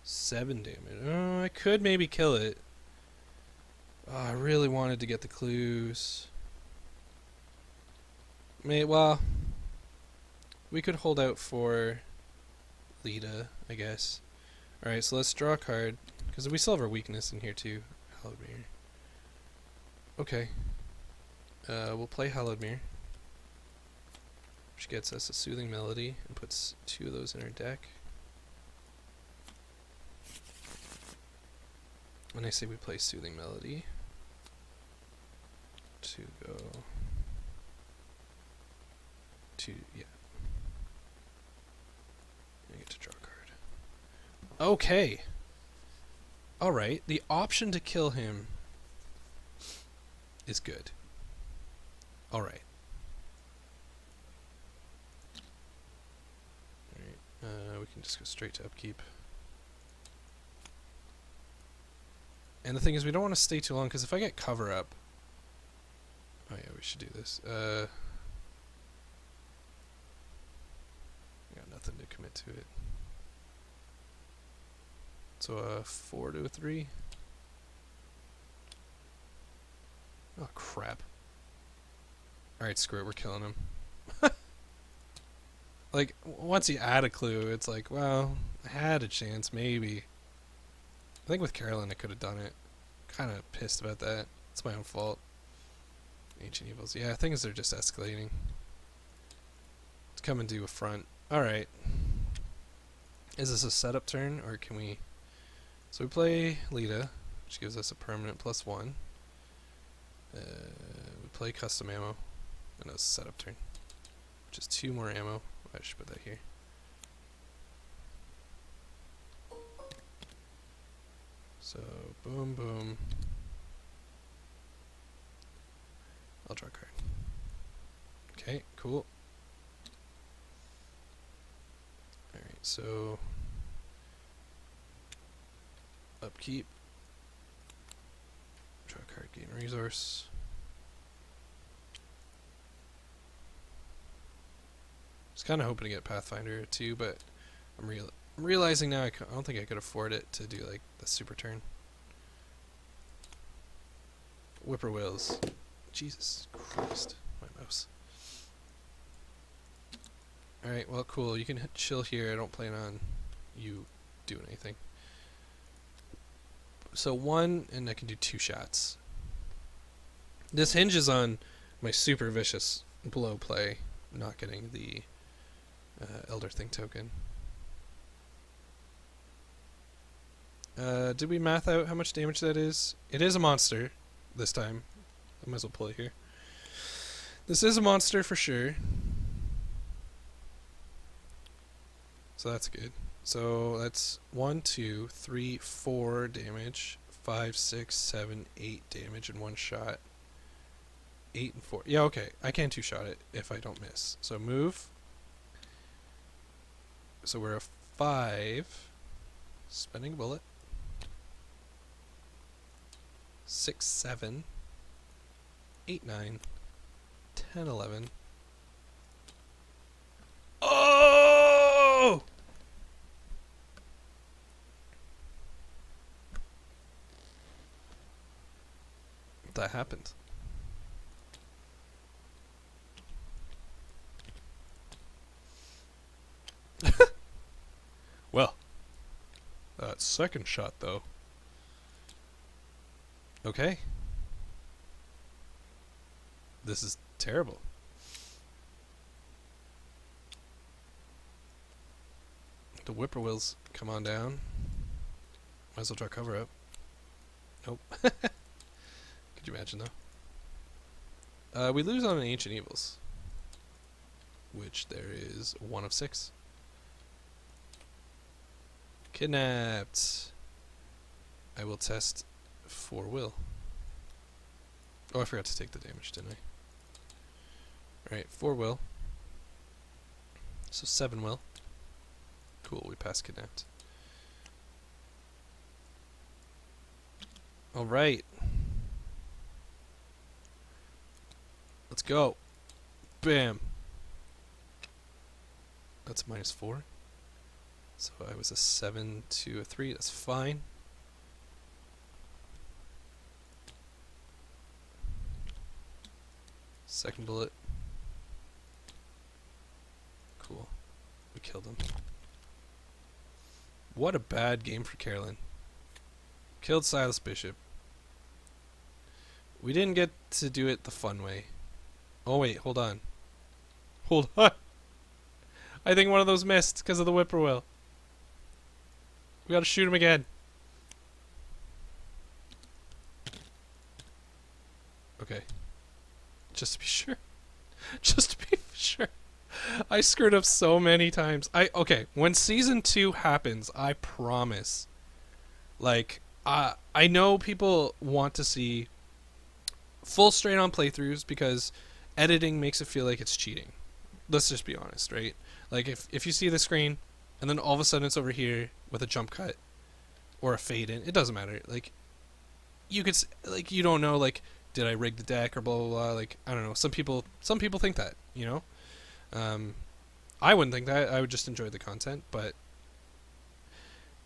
7 damage. Oh, I could maybe kill it. Oh, I really wanted to get the clues. Well, we could hold out for Lita, I guess. Alright, so let's draw a card, because we still have our weakness in here too. Hallowed Mirror. Okay. We'll play Hallowed Mirror, which gets us a Soothing Melody and puts 2 of those in our deck. When I say we play Soothing Melody, to go to, yeah. I get to draw a card. Okay. Alright, the option to kill him is good. Alright. We can just go straight to upkeep. And the thing is, we don't want to stay too long, because if I get cover up... Oh yeah, we should do this. I got nothing to commit to it. So a 4 to a 3. Oh crap. Alright, screw it, we're killing him. Like, once you add a clue, it's like, well, I had a chance, maybe. I think with Carolyn I could have done it. Kind of pissed about that. It's my own fault. Ancient Evils. Yeah, things are just escalating. Let's come and do a front. Alright. Is this a setup turn, or can we... So we play Lita, which gives us a permanent +1. We play custom ammo, and it's a setup turn. Which is 2 more ammo. I should put that here. So, boom, boom. I'll draw a card. Okay, cool. Alright, so... Upkeep. Draw a card, gain resource. I was kind of hoping to get Pathfinder too, but I'm realizing now I don't think I could afford it to do like the super turn. Whippoorwills. Jesus Christ, my mouse. Alright, well cool, you can chill here. I don't plan on you doing anything. So 1, and I can do 2 shots. This hinges on my super vicious blow play, not getting the Elder Thing token. Did we math out how much damage that is? It is a monster this time. I might as well pull it here. This is a monster for sure. So that's good. So that's 1, 2, 3, 4 damage, 5, 6, 7, 8 damage in one shot. 8 and 4. Yeah, okay. I can 2-shot it if I don't miss. So move. So we're a 5. Spending a bullet. 6, 7, 8, 9, 10, 11. Oh! That happened. Well, that second shot though. Okay. This is terrible. The whippoorwills come on down. Might as well try cover up. Nope. Could you imagine though? We lose on an Ancient Evils, which there is 1 of 6. Kidnapped. I will test for will. Oh, I forgot to take the damage, didn't I? Alright, 4 will. So 7 will. Cool, we passed kidnapped. Alright. Let's go. Bam. That's -4. So I was a 7 to a 3. That's fine. Second bullet. Cool. We killed him. What a bad game for Carolyn. Killed Silas Bishop. We didn't get to do it the fun way. Oh wait, hold on. Hold on. I think one of those missed because of the whippoorwill. We gotta shoot him again. Okay. Just to be sure. Just to be sure. I screwed up so many times. Okay, when season 2 happens, I promise. Like, I know people want to see full straight on playthroughs because editing makes it feel like it's cheating. Let's just be honest, right? Like if you see the screen and then all of a sudden it's over here with a jump cut or a fade in, it doesn't matter. Like you could like you don't know like did I rig the deck or blah blah blah. Like I don't know. Some people think that, you know. I wouldn't think that. I would just enjoy the content. But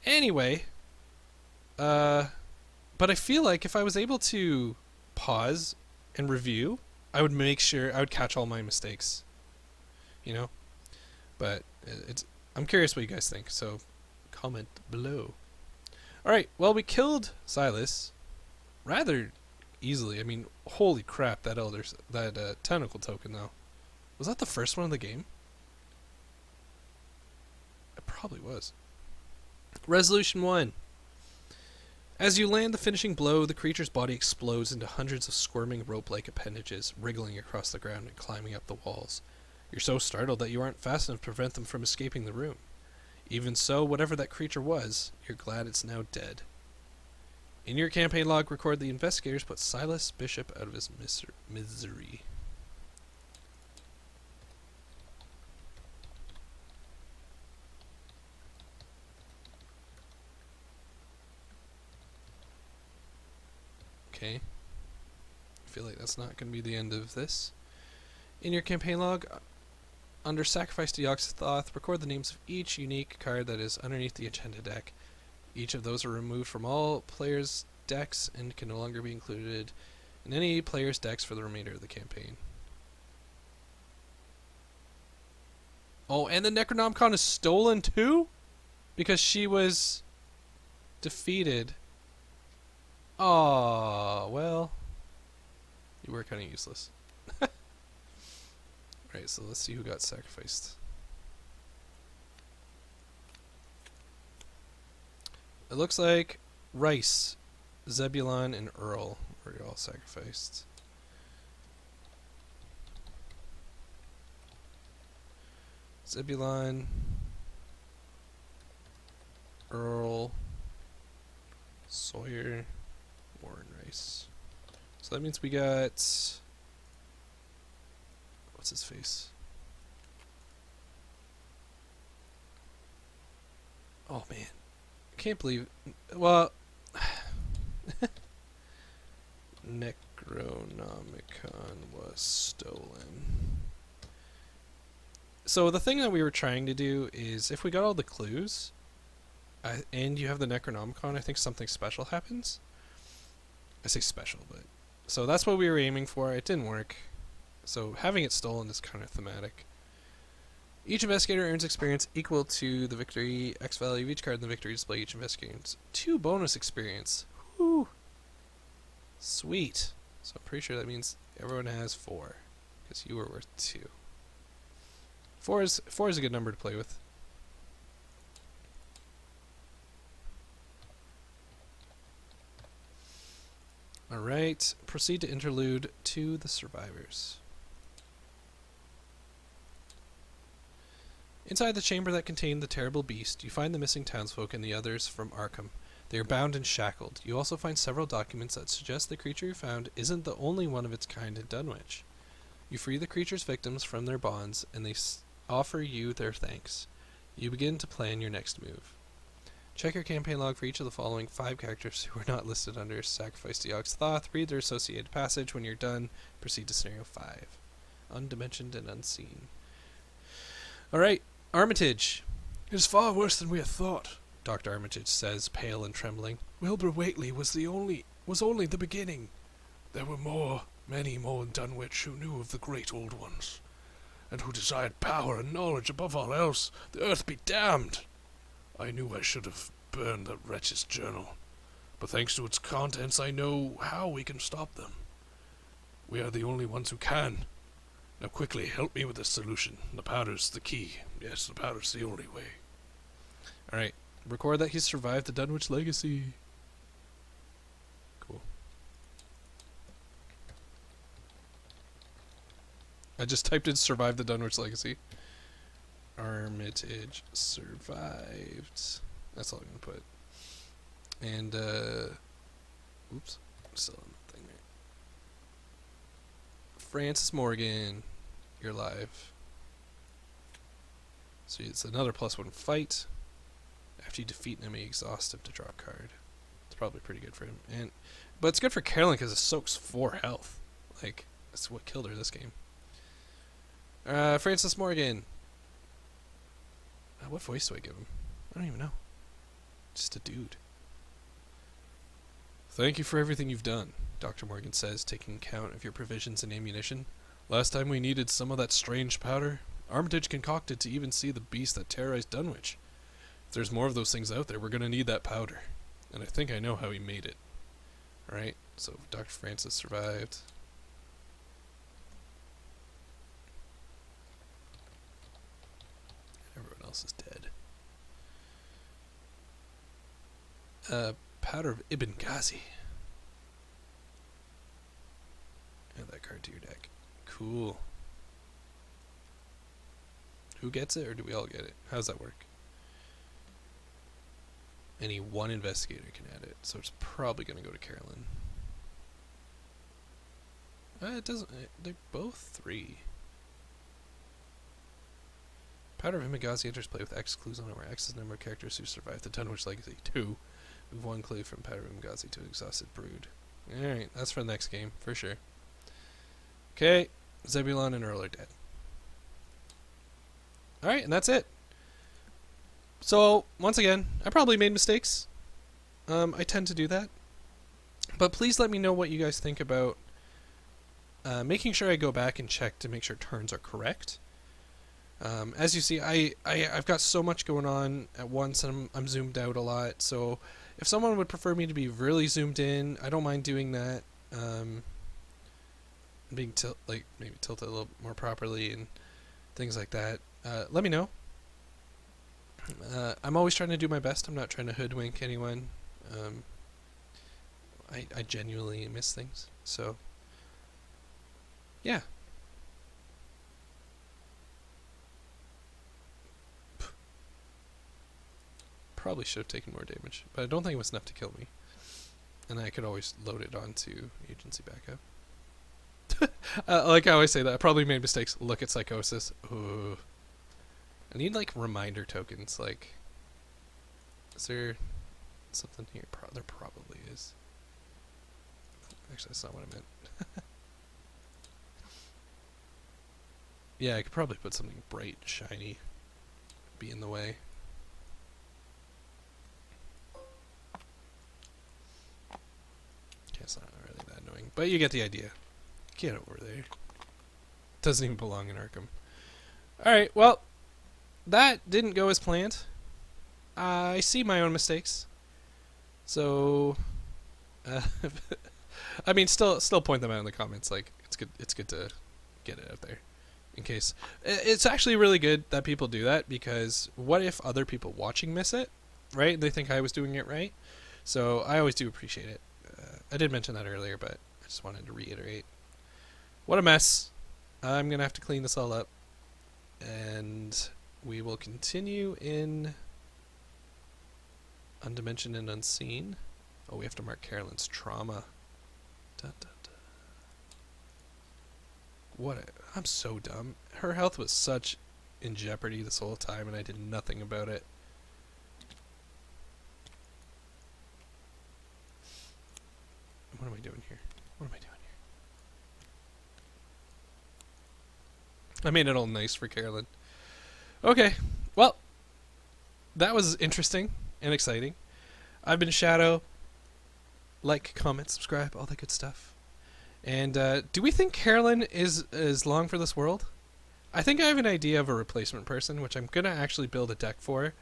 anyway, but I feel like if I was able to pause and review, I would make sure I would catch all my mistakes. You know, but I'm curious what you guys think. So comment below. All right. Well, we killed Silas rather easily. I mean, holy crap! That tentacle token though. Was that the first one in the game? It probably was. Resolution 1. As you land the finishing blow, the creature's body explodes into hundreds of squirming rope-like appendages, wriggling across the ground and climbing up the walls. You're so startled that you aren't fast enough to prevent them from escaping the room. Even so, whatever that creature was, you're glad it's now dead. In your campaign log, record the investigators put Silas Bishop out of his misery. Okay. I feel like that's not going to be the end of this. In your campaign log, under Sacrifice to Yogg-Sothoth, record the names of each unique card that is underneath the agenda deck. Each of those are removed from all players' decks and can no longer be included in any player's decks for the remainder of the campaign. Oh, and the Necronomicon is stolen too? Because she was defeated. Oh, well. You were kind of useless. Right, so let's see who got sacrificed. It looks like Rice, Zebulon, and Earl were all sacrificed. Zebulon, Earl, Sawyer, Warren Rice. So that means we got... what's his face? Oh man. I can't believe... well... Necronomicon was stolen. So the thing that we were trying to do is, if we got all the clues, and you have the Necronomicon, I think something special happens. I say special, but... so that's what we were aiming for. It didn't work. So having it stolen is kind of thematic. Each investigator earns experience equal to the victory X value of each card in the victory display. Each investigator earns 2 bonus experience. Whew. Sweet. So I'm pretty sure that means everyone has 4. Because you were worth 2. 4 is a good number to play with. Alright, proceed to interlude to the survivors. Inside the chamber that contained the terrible beast, you find the missing townsfolk and the others from Arkham. They are bound and shackled. You also find several documents that suggest the creature you found isn't the only one of its kind in Dunwich. You free the creature's victims from their bonds, and they offer you their thanks. You begin to plan your next move. Check your campaign log for each of the following 5 characters who are not listed under Sacrifice to Yogg-Sothoth. Read their associated passage. When you're done, proceed to Scenario 5. Undimensioned and unseen. Alright, Armitage. It is far worse than we had thought, Dr. Armitage says, pale and trembling. Wilbur Whately was only the beginning. There were more, many more in Dunwich who knew of the great old ones, and who desired power and knowledge above all else. The earth be damned! I knew I should have burned that wretch's journal, but thanks to its contents I know how we can stop them. We are the only ones who can. Now quickly, help me with this solution. The powder's the key. Yes, the powder's the only way. Alright, record that he survived the Dunwich Legacy. Cool. I just typed in survive the Dunwich Legacy. Armitage survived. That's all I'm gonna put. And oops, I'm still on the thing Francis Morgan, you're live. So it's another +1 fight. After you defeat an enemy, exhaust him to draw a card. It's probably pretty good for him. But it's good for Carolyn because it soaks 4 health. Like, that's what killed her this game. Francis Morgan. What voice do I give him? I don't even know. Just a dude. Thank you for everything you've done, Dr. Morgan says, taking count of your provisions and ammunition. Last time we needed some of that strange powder, Armitage concocted to even see the beast that terrorized Dunwich. If there's more of those things out there, we're going to need that powder. And I think I know how he made it. Alright, so Dr. Francis survived. Everyone else is dead. Powder of Ibn Ghazi. Add that card to your deck. Cool. Who gets it, or do we all get it? How does that work? Any one investigator can add it, so it's probably going to go to Carolyn. It doesn't. They're both 3. Powder of Ibn Ghazi enters play with X clues on it, where X is the number of characters who survived the Dunwich Legacy 2. Move 1 clue from Powder of Ibn Ghazi to Exhausted Brood. Alright, that's for the next game, for sure. Okay, Zebulon and Earl are dead. Alright, and that's it. So, once again, I probably made mistakes. I tend to do that. But please let me know what you guys think about making sure I go back and check to make sure turns are correct. As you see, I've got so much going on at once, and I'm zoomed out a lot. So if someone would prefer me to be really zoomed in, I don't mind doing that. Being maybe tilted a little more properly and things like that. Let me know. I'm always trying to do my best. I'm not trying to hoodwink anyone. I genuinely miss things. So yeah. Probably should have taken more damage, but I don't think it was enough to kill me. And I could always load it onto agency backup. Like I always say that, I probably made mistakes. Look at Psychosis. Ooh. I need like reminder tokens. Like, is there something here? There probably is. Actually, that's not what I meant. Yeah, I could probably put something bright, shiny, be in the way. Okay, it's not really that annoying, but you get the idea. Get over there. Doesn't even belong in Arkham. Alright, well, that didn't go as planned. I see my own mistakes. So, I mean, still point them out in the comments. Like, it's good to get it out there. In case. It's actually really good that people do that, because what if other people watching miss it, right? They think I was doing it right. So I always do appreciate it. I did mention that earlier, but I just wanted to reiterate. What a mess. I'm going to have to clean this all up. And we will continue in Undimensioned and Unseen. Oh, we have to mark Carolyn's trauma. Dun, dun, dun. I'm so dumb. Her health was such in jeopardy this whole time, and I did nothing about it. What am I doing here? What am I doing here? I made it all nice for Carolyn. Okay, well, that was interesting and exciting. I've been Shadow. Like, comment, subscribe, all that good stuff. And do we think Carolyn is long for this world? I think I have an idea of a replacement person, which I'm going to actually build a deck for,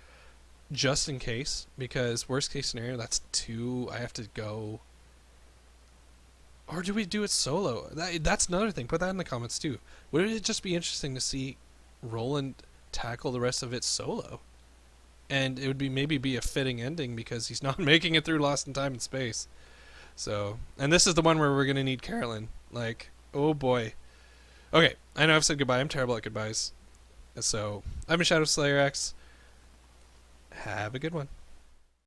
just in case, because worst case scenario, that's 2. I have to go. Or do we do it solo? That's another thing. Put that in the comments too. Would it just be interesting to see Roland tackle the rest of it solo? And it would maybe be a fitting ending, because he's not making it through Lost in Time and Space. So, and this is the one where we're going to need Carolyn. Like, oh boy. Okay, I know I've said goodbye. I'm terrible at goodbyes. So, I've been ShadowSlayerX. Have a good one.